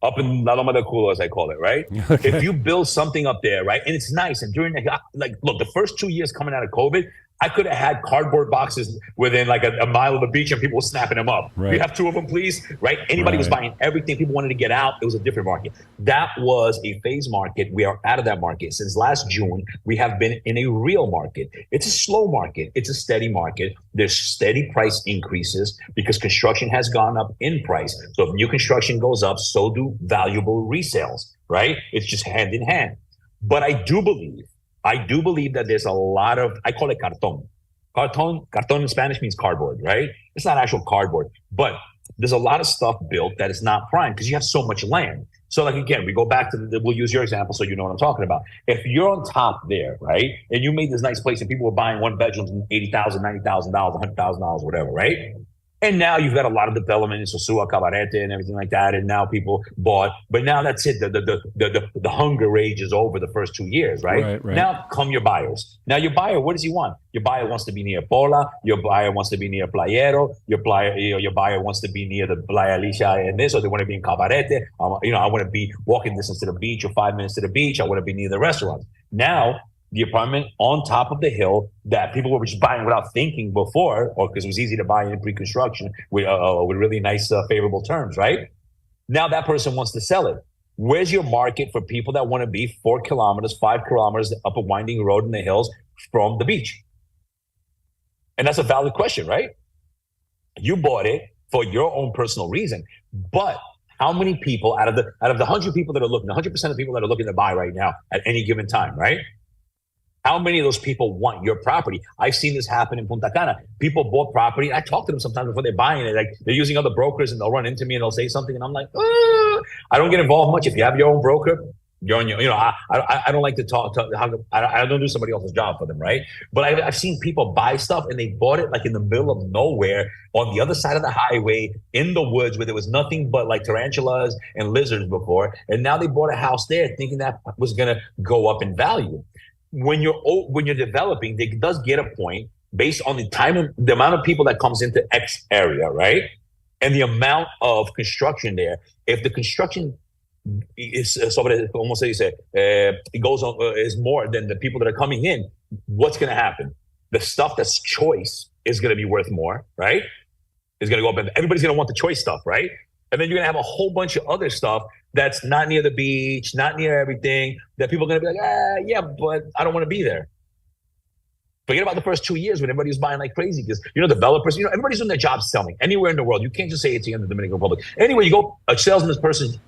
up in La Loma del Culo, as I call it, right? Okay. If you build something up there, right, and it's nice, and during look, the first 2 years coming out of COVID, I could have had cardboard boxes within like a mile of the beach and people were snapping them up. Right. You have two of them, please, right? Anybody was buying everything. People wanted to get out. It was a different market. That was a phase market. We are out of that market. Since last June, we have been in a real market. It's a slow market. It's a steady market. There's steady price increases because construction has gone up in price. So if new construction goes up, so do valuable resales, right? It's just hand in hand. But I do believe that there's a lot of, I call it cartón. Carton in Spanish means cardboard, right? It's not actual cardboard, but there's a lot of stuff built that is not prime because you have so much land. So like, again, we go back to we'll use your example so you know what I'm talking about. If you're on top there, right, and you made this nice place and people were buying one bedrooms in $80,000, $90,000, $100,000, whatever, right? And now you've got a lot of development in Sosua, Cabarete, and everything like that. And now people bought, but now that's it. The hunger rage is over the first 2 years, right? Now come your buyers. Now your buyer, what does he want? Your buyer wants to be near Pola. Your buyer wants to be near Playero. Your buyer wants to be near the Playa Alicia and this, or they want to be in Cabarete. I want to be walking distance to the beach or 5 minutes to the beach. I want to be near the restaurants. Now, the apartment on top of the hill that people were just buying without thinking before, or because it was easy to buy in pre-construction with really nice, favorable terms, right? Now that person wants to sell it. Where's your market for people that want to be 4 kilometers, 5 kilometers up a winding road in the hills from the beach? And that's a valid question, right? You bought it for your own personal reason, but how many people out of the 100 people that are looking, 100% of people that are looking to buy right now at any given time, right? How many of those people want your property? I've seen this happen in Punta Cana. People bought property. I talk to them sometimes before they're buying it. Like they're using other brokers and they'll run into me and they'll say something. And I'm like, I don't get involved much. If you have your own broker, you're on your, I don't like to talk. I don't do somebody else's job for them, right? But I've seen people buy stuff and they bought it like in the middle of nowhere on the other side of the highway in the woods where there was nothing but like tarantulas and lizards before. And now they bought a house there thinking that was going to go up in value. When you're developing, there does get a point based on the amount of people that comes into X area, right? And the amount of construction there. If the construction is almost like it goes on is more than the people that are coming in, what's going to happen? The stuff that's choice is going to be worth more, right? It's going to go up, and everybody's going to want the choice stuff, right? And then you're going to have a whole bunch of other stuff that's not near the beach, not near everything, that people are going to be like, yeah, but I don't want to be there. Forget about the first 2 years when everybody was buying like crazy because, developers, everybody's doing their job selling anywhere in the world. You can't just say it's in the Dominican Republic. Anywhere you go, a salesperson's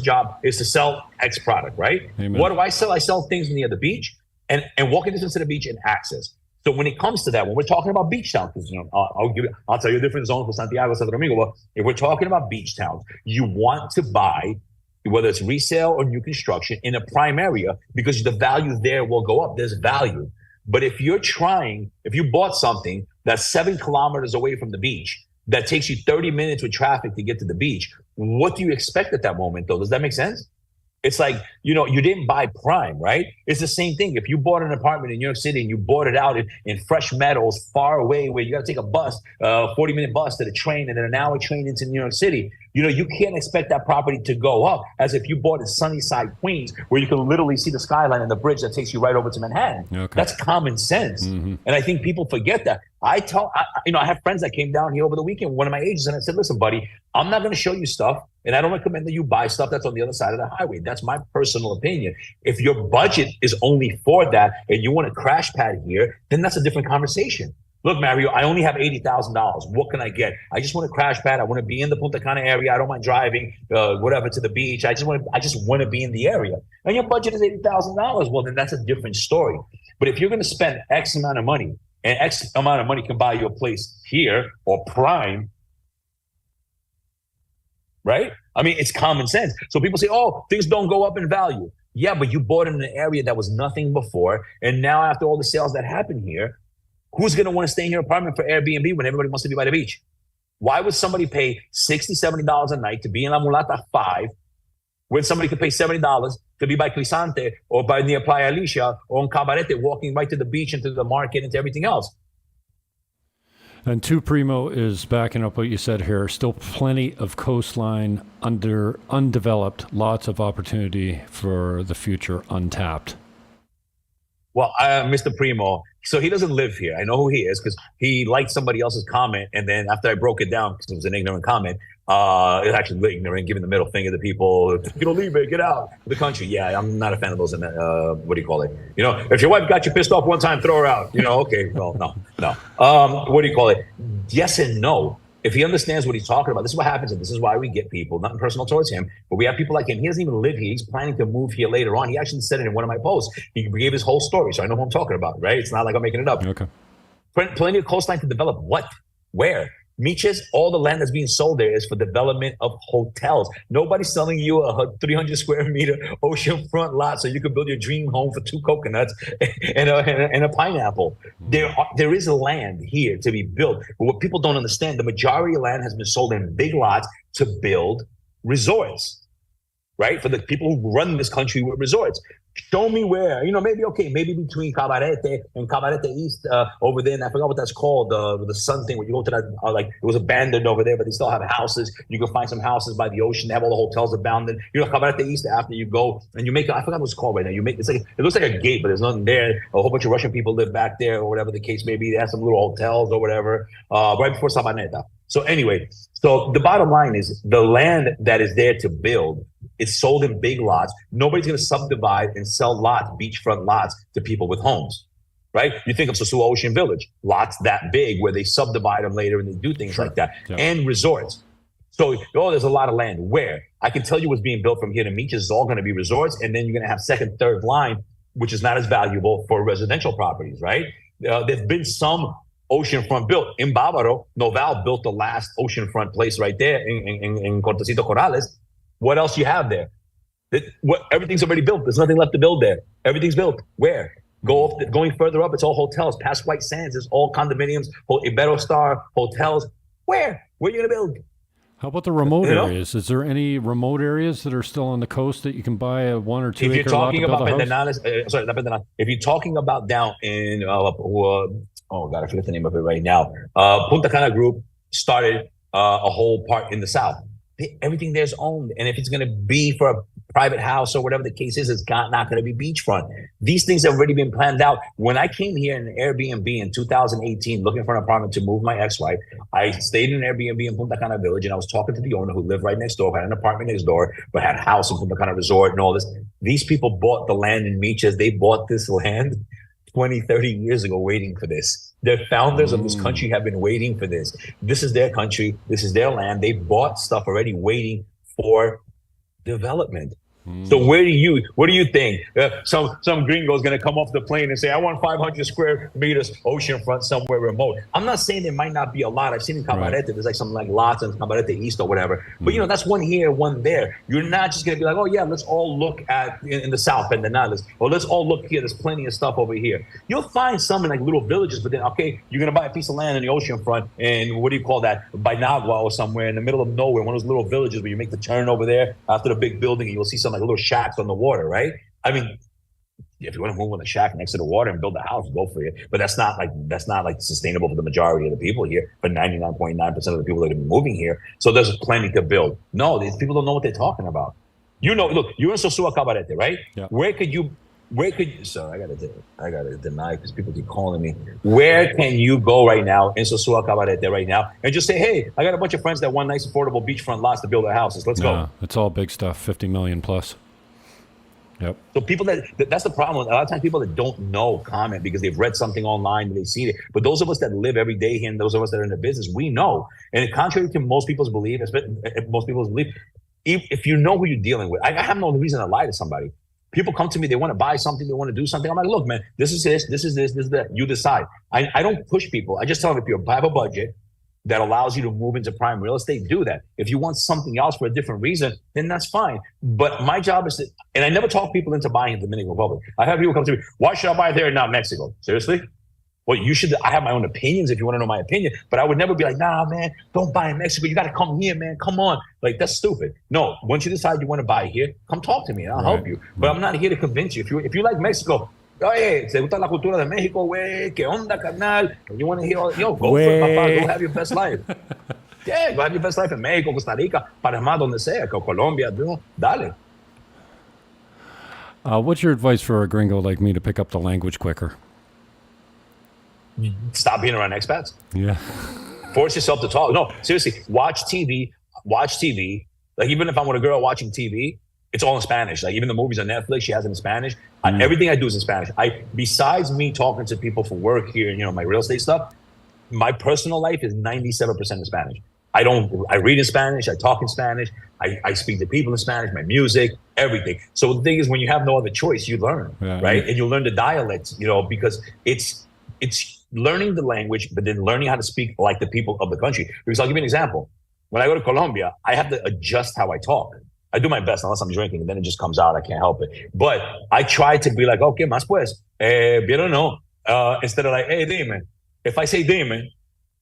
job is to sell X product, right? Amen. What do I sell? I sell things near the beach and walking distance to the beach and access. So when it comes to that, when we're talking about beach towns, because I'll tell you a different zone for Santiago, Santo Domingo. But if we're talking about beach towns, you want to buy, whether it's resale or new construction, in a prime area because the value there will go up. There's value. But if you bought something that's 7 kilometers away from the beach, that takes you 30 minutes with traffic to get to the beach, what do you expect at that moment, though? Does that make sense? It's like, you didn't buy prime, right? It's the same thing. If you bought an apartment in New York City and you bought it out in Fresh Meadows, far away, where you got to take a bus, 40-minute bus to the train and then an hour train into New York City, you can't expect that property to go up as if you bought in Sunnyside, Queens, where you can literally see the skyline and the bridge that takes you right over to Manhattan. Okay. That's common sense. Mm-hmm. And I think people forget that. I have friends that came down here over the weekend, one of my agents, and I said, listen, buddy, I'm not going to show you stuff. And I don't recommend that you buy stuff that's on the other side of the highway. That's my personal opinion. If your budget is only for that and you want to crash pad here, then that's a different conversation. Look, Mario, I only have $80,000. What can I get? I just want to crash pad. I want to be in the Punta Cana area. I don't mind driving, whatever, to the beach. I just want to be in the area. And your budget is $80,000. Well, then that's a different story. But if you're going to spend X amount of money, and X amount of money can buy you a place here or prime, right? I mean, it's common sense. So people say, oh, things don't go up in value. Yeah, but you bought in an area that was nothing before. And now after all the sales that happen here, who's going to want to stay in your apartment for Airbnb when everybody wants to be by the beach? Why would somebody pay $60, $70 a night to be in La Mulata 5 when somebody could pay $70 to be by Crisante or by near Playa Alicia or in Cabarete, walking right to the beach and to the market and to everything else? And two Primo is backing up what you said here. Still plenty of coastline undeveloped, lots of opportunity for the future untapped. Well, Mr. Primo, so he doesn't live here. I know who he is because he liked somebody else's comment. And then after I broke it down, because it was an ignorant comment, it was actually ignorant, giving the middle finger to people, leave it, get out of the country. Yeah, I'm not a fan of those, what do you call it? If your wife got you pissed off one time, throw her out. Okay, well, no. What do you call it? Yes and no. If he understands what he's talking about, this is what happens, and this is why we get people, nothing personal towards him, but we have people like him. He doesn't even live here. He's planning to move here later on. He actually said it in one of my posts. He gave his whole story, so I know who I'm talking about, right? It's not like I'm making it up. Okay. Plenty of coastline to develop. What? Where? Miches, all the land that's being sold there is for development of hotels. Nobody's selling you a 300 square meter oceanfront lot so you can build your dream home for 2 coconuts and a pineapple. There is a land here to be built. But what people don't understand, the majority of land has been sold in big lots to build resorts, right? For the people who run this country with resorts. Show me where, maybe between Cabarete and Cabarete East over there, and I forgot what that's called, the sun thing, where you go to that, it was abandoned over there, but they still have houses. You can find some houses by the ocean. They have all the hotels abandoned. Cabarete East, after you go, and you make, I forgot what it's called right now. It looks like a gate, but there's nothing there. A whole bunch of Russian people live back there, or whatever the case may be. They have some little hotels or whatever, right before Sabaneta. So anyway, the bottom line is the land that is there to build, it's sold in big lots. Nobody's going to subdivide and sell lots, beachfront lots, to people with homes, right? You think of Sosua Ocean Village, lots that big where they subdivide them later and they do things like that. Yeah. And resorts. So, there's a lot of land. Where? I can tell you what's being built from here to Miches is all going to be resorts, and then you're going to have second, third line, which is not as valuable for residential properties, right? There's been some oceanfront built. In Bávaro, Noval built the last oceanfront place right there in Cortecito Corrales. What else you have there? Everything's already built. There's nothing left to build there. Everything's built. Where? Going further up, it's all hotels. Past White Sands, it's all condominiums, Iberostar, hotels. Where? Where are you going to build? How about the remote areas? Is there any remote areas that are still on the coast that you can buy a 1 or 2 acre lot to build a house? If you're talking about down in, I forget the name of it right now. Punta Cana Group started a whole part in the south. Everything there's owned. And if it's going to be for a private house or whatever the case is, it's not going to be beachfront. These things have already been planned out. When I came here in an Airbnb in 2018, looking for an apartment to move my ex-wife, I stayed in an Airbnb in Punta Cana Village, and I was talking to the owner who lived right next door, had an apartment next door, but had a house in Punta Cana Resort and all this. These people bought the land in Miches. They bought this land 20, 30 years ago waiting for this. The founders of this country have been waiting for this. This is their country. This is their land. They bought stuff already waiting for development. So what do you think? Some gringo is going to come off the plane and say, I want 500 square meters oceanfront somewhere remote. I'm not saying there might not be a lot. I've seen in Cabarete, there's like some like lots in Cabarete East or whatever. But that's one here, one there. You're not just going to be like, oh yeah, let's all look at in the south and the Nales, or let's all look here. There's plenty of stuff over here. You'll find some in like little villages, but then you're going to buy a piece of land in the oceanfront and what do you call that? By Nagua or somewhere in the middle of nowhere, one of those little villages where you make the turn over there after the big building, and you'll see some like little shacks on the water, right? I mean, if you want to move on a shack next to the water and build a house, go for it. But that's not like sustainable for the majority of the people here, for 99.9% of the people that are moving here. So there's plenty to build. No, these people don't know what they're talking about. Look, you're in Sosua Cabarete, right? Yeah. Where could you? Sorry, I gotta deny because people keep calling me. Where can you go right now in Sosua Cabarete right now and just say, hey, I got a bunch of friends that want nice affordable beachfront lots to build their houses. Let's go. It's all big stuff, 50 million plus. Yep. So people that's the problem. A lot of times people that don't know comment because they've read something online and they've seen it. But those of us that live every day here and those of us that are in the business, we know. And contrary to most people's belief, if you know who you're dealing with, I have no reason to lie to somebody. People come to me, they want to buy something, they want to do something. I'm like, look, man, this is that. You decide. I don't push people. I just tell them if you have a budget that allows you to move into prime real estate, do that. If you want something else for a different reason, then that's fine. But my job is and I never talk people into buying in the Dominican Republic. I have people come to me, why should I buy there and not Mexico? Seriously? Well, I have my own opinions if you want to know my opinion, but I would never be like, nah, man, don't buy in Mexico. You got to come here, man. Come on. Like, that's stupid. No, once you decide you want to buy here, come talk to me and I'll help you. But I'm not here to convince you. If you like Mexico, oye, se gusta la cultura de México, güey, ¿qué onda, carnal? You want to hear go for it, papá, go have your best life. Yeah, go have your best life in Mexico, Costa Rica, Panama, donde sea, Colombia, dale. What's your advice for a gringo like me to pick up the language quicker? Stop being around expats. Yeah. Force yourself to talk. No, seriously, watch TV. Like, even if I'm with a girl watching TV, it's all in Spanish. Like, even the movies on Netflix, she has it in Spanish. Everything I do is in Spanish. Besides me talking to people for work here, my real estate stuff, my personal life is 97% in Spanish. I read in Spanish, I talk in Spanish, I speak to people in Spanish, my music, everything. So the thing is, when you have no other choice, you learn, right? And you learn the dialects, because it's learning the language, but then learning how to speak like the people of the country. Because I'll give you an example. When I go to Colombia, I have to adjust how I talk. I do my best unless I'm drinking, and then it just comes out. I can't help it. But I try to be like, okay, más pues, bien o no, instead of like, hey, dime. If I say dime,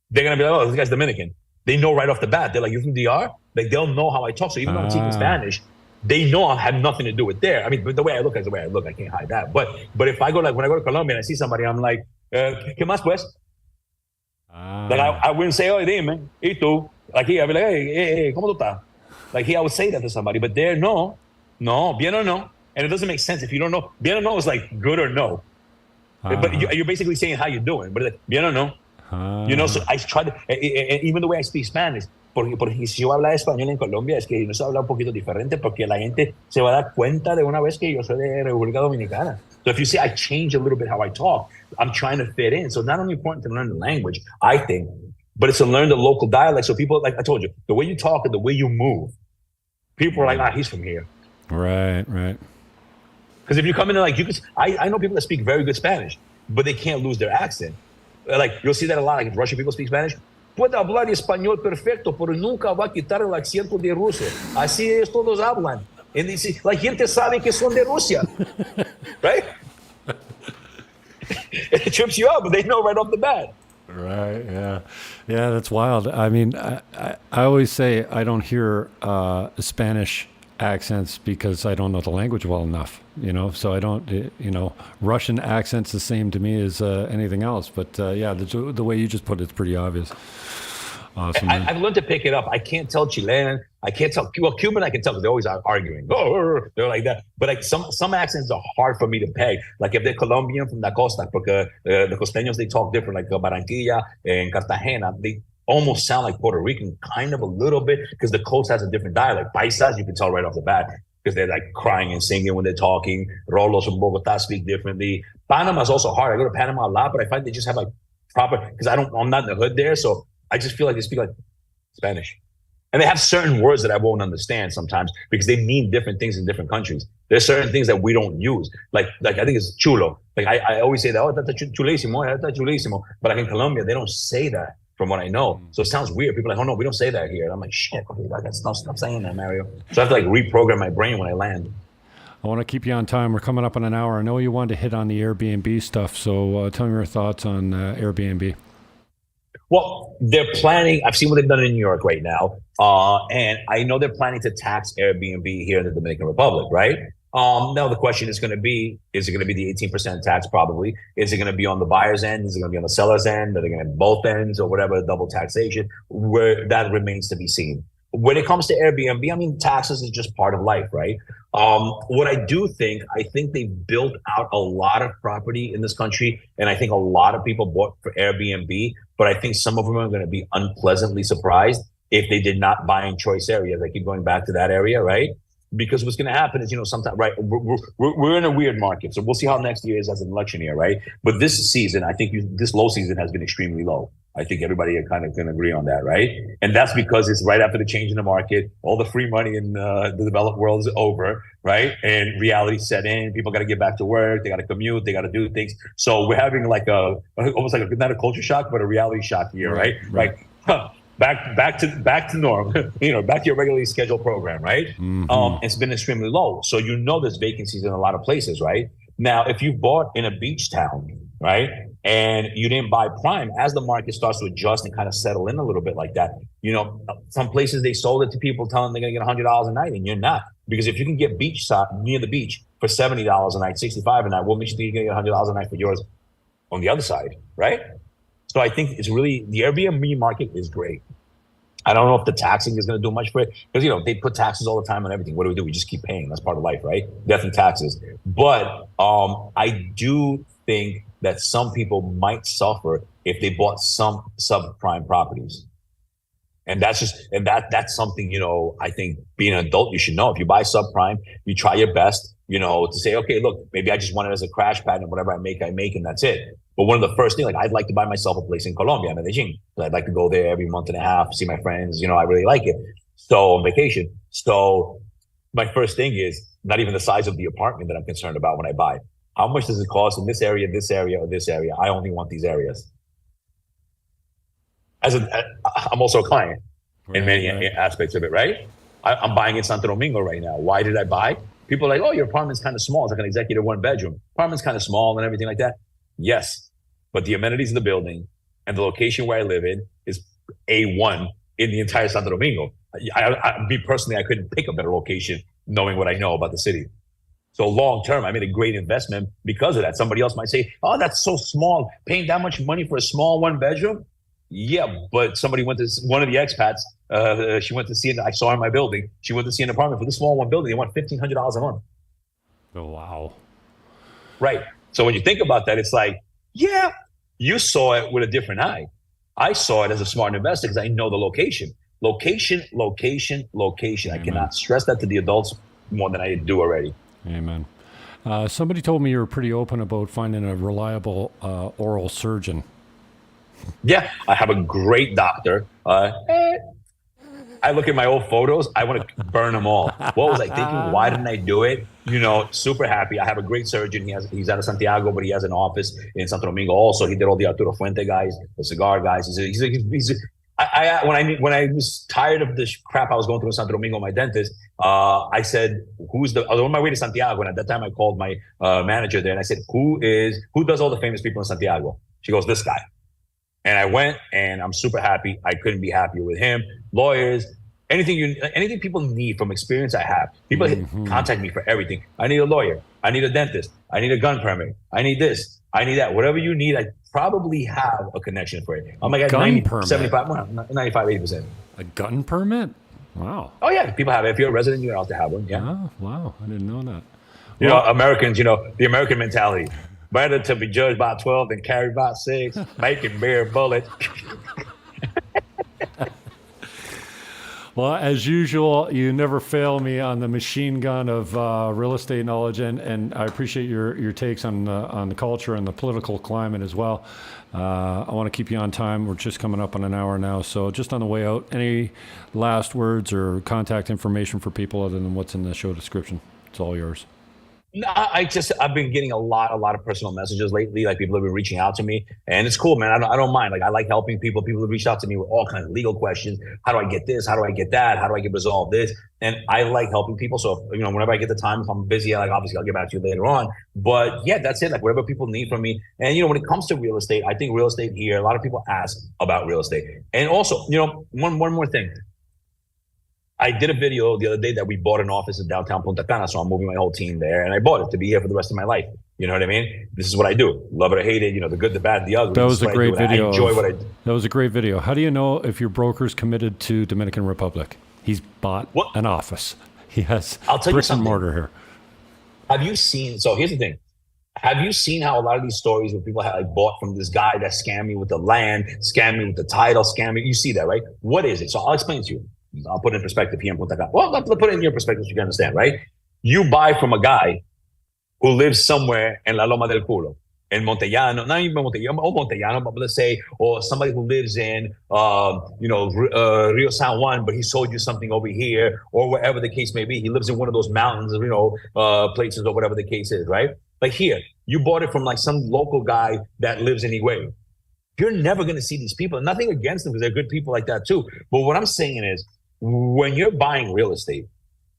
they're gonna be like, oh, this guy's Dominican. They know right off the bat. They're like, you're from DR? Like, they'll know how I talk. So even though I'm speaking Spanish, they know I have nothing to do with there. I mean, but the way I look is the way I look. I can't hide that. But if I go, like, when I go to Colombia and I see somebody, I'm like, ¿qué más pues? Like, I wouldn't say, oh, dime, y tú? Like, I'd be like, hey, ¿cómo tú estás? Like, I would say that to somebody. But there, no, bien or no. And it doesn't make sense if you don't know. Bien or no is like good or no. But you're basically saying how you're doing. But like, bien or no. You know, so I try to, even the way I speak Spanish, porque si yo hablo español en Colombia, es que no se habla un poquito diferente porque la gente se va a dar cuenta de una vez que yo soy de República Dominicana. So if you see I change a little bit how I talk, I'm trying to fit in. So not only important to learn the language, I think, but it's to learn the local dialect. So people, like I told you, the way you talk and the way you move, people are like, he's from here. Right. Because if you come in and like, I know people that speak very good Spanish, but they can't lose their accent. Like, you'll see that a lot. Like, if Russian people speak Spanish, puede hablar español perfecto, pero nunca va a quitar el acento de ruso. Así es, todos hablan. And dice, la gente sabe que son de Rusia. Right? It trips you up, but they know right off the bat. Right, yeah. Yeah, that's wild. I mean, I always say I don't hear Spanish accents because I don't know the language well enough, you know, so I don't, you know, Russian accent's the same to me as anything else. But yeah, the way you just put it's pretty obvious. Awesome. I've learned to pick it up. I can't tell Chilean. I can't tell, well, Cuban I can tell because they're always arguing. Oh, they're like that. But like some accents are hard for me to peg. Like if they're Colombian from the costa, because the costeños, they talk different, like Barranquilla and Cartagena, they almost sound like Puerto Rican, kind of a little bit, because the coast has a different dialect. Paisas, you can tell right off the bat, because they're like crying and singing when they're talking. Rolos from Bogota speak differently. Panama's also hard. I go to Panama a lot, but I find they just have like proper, because I'm not in the hood there, so I just feel like they speak like Spanish. And they have certain words that I won't understand sometimes because they mean different things in different countries. There's certain things that we don't use. Like I think it's chulo. Like I always say that, oh, that's chulísimo, that's chulísimo. But like in Colombia, they don't say that from what I know. So it sounds weird. People are like, oh no, we don't say that here. And I'm like, shit, okay, stop saying that, Mario. So I have to like reprogram my brain when I land. I want to keep you on time. We're coming up on an hour. I know you wanted to hit on the Airbnb stuff. So tell me your thoughts on Airbnb. Well, they're planning, I've seen what they've done in New York right now. And I know they're planning to tax Airbnb here in the Dominican Republic, right? Now the question is going to be, is it going to be the 18% tax? Probably. Is it going to be on the buyer's end? Is it going to be on the seller's end? Are they going to have both ends or whatever, double taxation? Where that remains to be seen. When it comes to Airbnb, I mean, taxes is just part of life, right? What I do think, I think they built out a lot of property in this country, and I think a lot of people bought for Airbnb, but I think some of them are going to be unpleasantly surprised if they did not buy in choice areas. I keep going back to that area, right? Because what's going to happen is, you know, sometimes, right, we're in a weird market, so we'll see how next year is as an election year, right? But this season, I think this low season has been extremely low. I think everybody kind of can agree on that, right? And that's because it's right after the change in the market. All the free money in the developed world is over, right? And reality set in. People got to get back to work. They got to commute. They got to do things. So we're having like almost like not a culture shock, but a reality shock here, right? Like back to norm, you know, back to your regularly scheduled program, right? Mm-hmm. It's been extremely low. So you know there's vacancies in a lot of places, right? Now, if you bought in a beach town, right, and you didn't buy prime, as the market starts to adjust and kind of settle in a little bit like that, you know, some places they sold it to people telling them they're going to get $100 a night, and you're not. Because if you can get near the beach for $70 a night, $65 a night, what makes you think you're going to get $100 a night for yours on the other side, right? So I think it's really, the Airbnb market is great. I don't know if the taxing is going to do much for it, because, you know, they put taxes all the time on everything. What do? We just keep paying. That's part of life, right? Death and taxes. But I do think that some people might suffer if they bought some subprime properties. And that's something, you know, I think being an adult, you should know. If you buy subprime, you try your best, you know, to say, okay, look, maybe I just want it as a crash pad, and whatever I make, and that's it. But one of the first things, like, I'd like to buy myself a place in Colombia, Medellin. I'd like to go there every month and a half, see my friends. You know, I really like it. So on vacation. So my first thing is not even the size of the apartment that I'm concerned about when I buy. How much does it cost in this area, or this area? I only want these areas. I'm also a client in many Right. aspects of it, right? I'm buying in Santo Domingo right now. Why did I buy? People are like, oh, your apartment's kind of small. It's like an executive 1-bedroom. Apartment's kind of small and everything like that. Yes, but the amenities of the building and the location where I live in is A1 in the entire Santo Domingo. Me personally, I couldn't pick a better location knowing what I know about the city. So long term, I made a great investment because of that. Somebody else might say, oh, that's so small. Paying that much money for a small 1-bedroom? Yeah, but somebody went to one of the expats. She went to see it. I saw her in my building. She went to see an apartment for the small one building. They want $1,500 a month. Oh, wow. Right. So when you think about that, it's like, yeah, you saw it with a different eye. I saw it as a smart investor because I know the location. Location. Amen. I cannot stress that to the adults more than I do already. Amen. Somebody told me you were pretty open about finding a reliable oral surgeon. Yeah, I have a great doctor. I look at my old photos. I want to burn them all. What was I thinking? Why didn't I do it? Super happy. I have a great surgeon. He's out of Santiago, but he has an office in Santo Domingo. Also, he did all the Arturo Fuente guys, the cigar guys. When I was tired of this crap I was going through in Santo Domingo, my dentist, I said, I was on my way to Santiago, and at that time I called my manager there, and I said, who does all the famous people in Santiago? She goes, this guy. And I went, and I'm super happy. I couldn't be happier with him. Lawyers, anything people need from experience, I have. People contact me for everything. I need a lawyer. I need a dentist. I need a gun permit. I need this. I need that. Whatever you need, I probably have a connection for it. I'm like at 75, 80%. A gun permit? Wow. Oh, yeah. People have it. If you're a resident, you're allowed to have one. Yeah. Oh, wow. I didn't know that. Americans, the American mentality. Better to be judged by 12 than carried by 6. Making bare bullets. Well, as usual, you never fail me on the machine gun of real estate knowledge, and I appreciate your takes on the culture and the political climate as well. I want to keep you on time. We're just coming up on an hour now, so just on the way out, any last words or contact information for people other than what's in the show description? It's all yours. No, I've been getting a lot of personal messages lately. Like people have been reaching out to me, and it's cool, man. I don't mind. Like I like helping people. People have reached out to me with all kinds of legal questions. How do I get this? How do I get that? How do I get resolved this? And I like helping people. So whenever I get the time, if I'm busy, obviously I'll get back to you later on. But yeah, that's it. Like whatever people need from me. And when it comes to real estate, I think real estate here. A lot of people ask about real estate, and also one more thing. I did a video the other day that we bought an office in downtown Punta Cana, so I'm moving my whole team there, and I bought it to be here for the rest of my life. You know what I mean? This is what I do. Love it or hate it, the good, the bad, the ugly. That was a great video. I enjoy what I do. That was a great video. How do you know if your broker's committed to Dominican Republic? He's bought an office. He has bricks and mortar here. Have you seen, so here's the thing. Have you seen how a lot of these stories where people have bought from this guy that scammed me with the land, scammed me with the title, scammed me? You see that, right? What is it? So I'll explain to you. I'll put it in perspective here in Punta Cana. Well, let's put it in your perspective so you can understand, right? You buy from a guy who lives somewhere in La Loma del Culo, in Montellano, not even Montellano, but let's say, or somebody who lives in, Rio San Juan, but he sold you something over here, or wherever the case may be. He lives in one of those mountains, places, or whatever the case is, right? Like here, you bought it from like some local guy that lives in Higüey. You're never going to see these people. Nothing against them because they're good people like that too. But what I'm saying is, when you're buying real estate,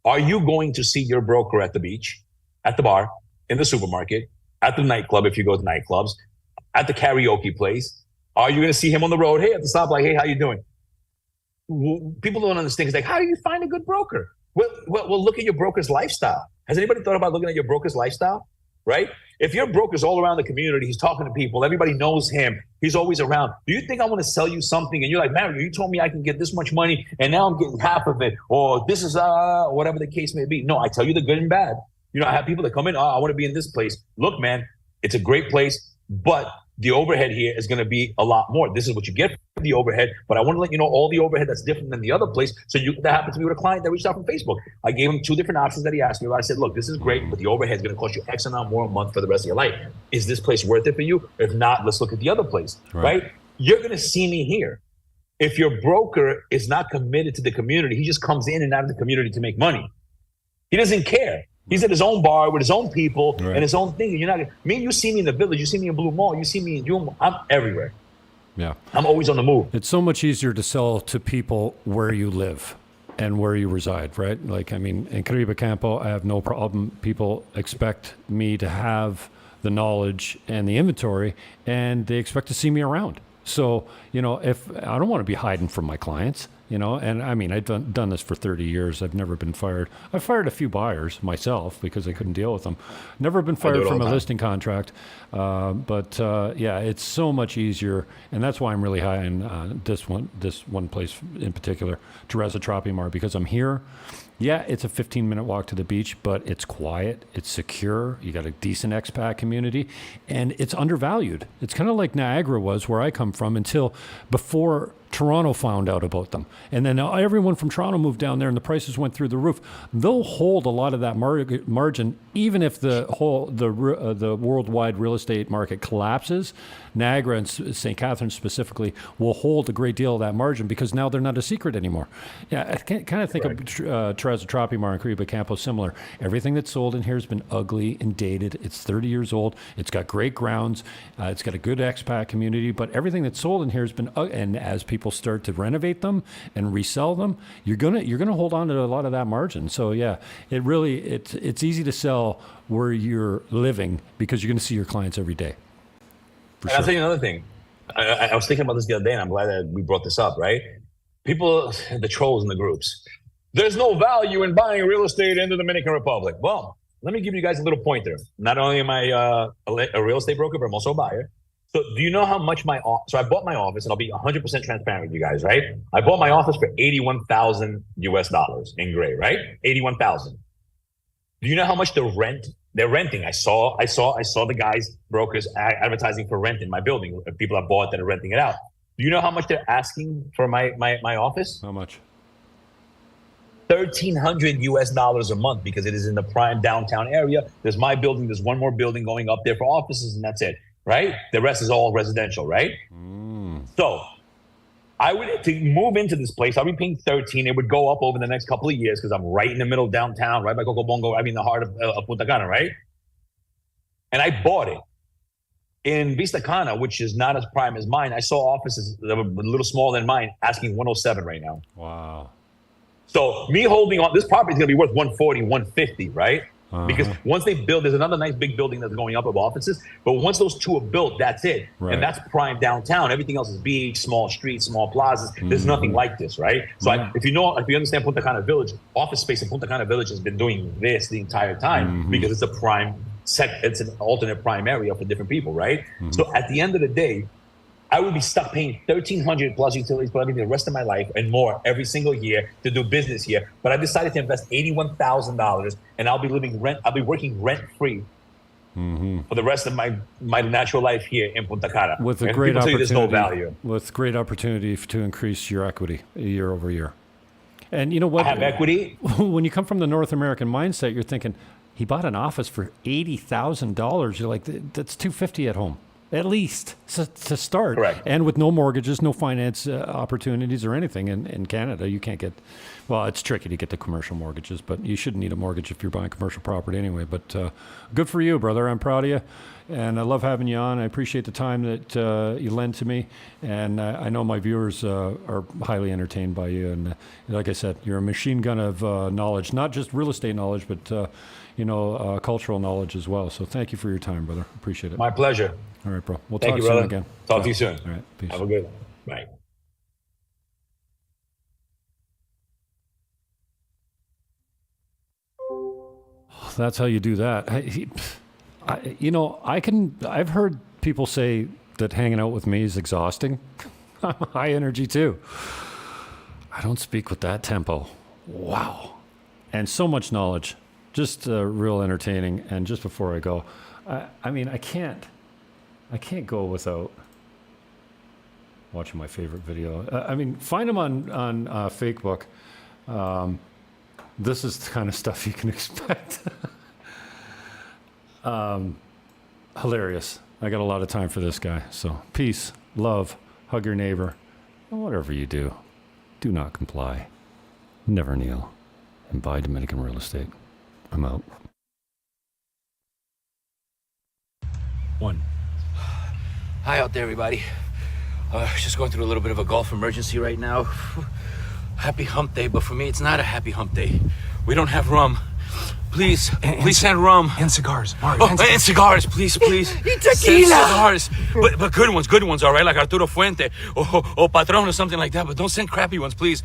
are you going to see your broker at the beach, at the bar, in the supermarket, at the nightclub if you go to nightclubs, at the karaoke place? Are you going to see him on the road? Hey, at the stop, like, hey, how you doing? People don't understand. It's like, how do you find a good broker? Well, look at your broker's lifestyle. Has anybody thought about looking at your broker's lifestyle? Right? If your broker's all around the community, he's talking to people, everybody knows him, he's always around. Do you think I want to sell you something and you're like, Mario, you told me I can get this much money and now I'm getting half of it, or this is whatever the case may be? No, I tell you the good and bad. I have people that come in, I want to be in this place. Look, man, it's a great place, but the overhead here is going to be a lot more. This is what you get for the overhead, but I want to let you know all the overhead that's different than the other place. So that happened to me with a client that reached out from Facebook. I gave him 2 different options that he asked me about. I said, look, this is great, but the overhead is going to cost you X amount more a month for the rest of your life. Is this place worth it for you? If not, let's look at the other place, right? You're going to see me here. If your broker is not committed to the community, he just comes in and out of the community to make money. He doesn't care. He's at his own bar with his own people and his own thing. And you're not me. You see me in the village. You see me in Blue Mall. You see me in Juma. I'm everywhere. Yeah. I'm always on the move. It's so much easier to sell to people where you live and where you reside, right? Like, I mean, in Caribe Campo, I have no problem. People expect me to have the knowledge and the inventory, and they expect to see me around. So, you know, if I don't want to be hiding from my clients, you know, and I mean, I've done this for 30 years. I've never been fired. I fired a few buyers myself because I couldn't deal with them. Never been fired from a listing contract. But yeah, it's so much easier. And that's why I'm really high in this one place in particular, Teresa Tropimar, because I'm here. Yeah, it's a 15-minute walk to the beach, but it's quiet, it's secure, you got a decent expat community, and it's undervalued. It's kind of like Niagara was, where I come from, until before Toronto found out about them. And then everyone from Toronto moved down there and the prices went through the roof. They'll hold a lot of that margin, even if the worldwide real estate market collapses. Niagara and St. Catharines specifically will hold a great deal of that margin because now they're not a secret anymore. Yeah, I kind of think of Teresa Tropimar and Caribe Campo similar. Everything that's sold in here has been ugly and dated. It's 30 years old. It's got great grounds. It's got a good expat community, but everything that's sold in here has been, and as people start to renovate them and resell them, you're gonna hold on to a lot of that margin. So yeah, it's easy to sell where you're living because you're going to see your clients every day. And I'll tell you another thing. I was thinking about this the other day, and I'm glad that we brought this up, right? People, the trolls in the groups, there's no value in buying real estate in the Dominican Republic. Well, let me give you guys a little pointer. Not only am I a real estate broker, but I'm also a buyer. So do you know how much so I bought my office, and I'll be 100% transparent with you guys, right? I bought my office for $81,000 US in gray, right? 81,000. Do you know how much they're renting? I saw the guys, brokers advertising for rent in my building. People have bought that are renting it out. Do you know how much they're asking for my office? How much? $1,300 US a month, because it is in the prime downtown area. There's my building. There's one more building going up there for offices, and that's it, right? The rest is all residential, right? So I would, to move into this place, I'll be paying 13. It would go up over the next couple of years because I'm right in the middle of downtown, right by Cocobongo, the heart of Punta Cana, right? And I bought it in Vista Cana, which is not as prime as mine. I saw offices that were a little smaller than mine asking 107 right now. Wow. So me holding on, this property is going to be worth 140, 150, right? Because once they build, there's another nice big building that's going up of offices. But once those two are built, that's it. Right. And that's prime downtown. Everything else is beach, small streets, small plazas. There's nothing like this, right? So if you understand Punta Cana Village, office space in Punta Cana Village has been doing this the entire time because it's a prime it's an alternate prime area for different people, right? So at the end of the day, I would be stuck paying $1,300 plus utilities for everything the rest of my life and more every single year to do business here. But I decided to invest $81,000, and I'll be working rent free for the rest of my natural life here in Punta Cana. With a great opportunity, there's no value. With great opportunity to increase your equity year over year. And you know what? I have equity. When you come from the North American mindset, you're thinking, he bought an office for $80,000. You're like, that's $250 at home. At least to start. Correct. And with no mortgages, no finance opportunities or anything in Canada, you can't get, well, it's tricky to get the commercial mortgages, but you shouldn't need a mortgage if you're buying commercial property anyway. But good for you, brother. I'm proud of you. And I love having you on. I appreciate the time that you lend to me. And I know my viewers are highly entertained by you. And like I said, you're a machine gun of knowledge, not just real estate knowledge, but, cultural knowledge as well. So thank you for your time, brother. Appreciate it. My pleasure. All right, bro. We'll Thank talk you, soon brother. again. Talk to you soon. All right. Peace. Have a good one. Bye. That's how you do that. I've heard people say that hanging out with me is exhausting. I'm high energy too. I don't speak with that tempo. Wow. And so much knowledge. Just real entertaining. And just before I go, I can't go without watching my favorite video. Find them on Facebook. This is the kind of stuff you can expect. Hilarious. I got a lot of time for this guy. So peace, love, hug your neighbor, and whatever you do, do not comply. Never kneel, and buy Dominican real estate. I'm out. Hi out there, everybody. Just going through a little bit of a golf emergency right now. Happy hump day, but for me, it's not a happy hump day. We don't have rum. Please, please send rum. And cigars, Mario. And cigars, please. Tequila. Send cigars. But good ones, all right? Like Arturo Fuente or Patron or something like that. But don't send crappy ones, please.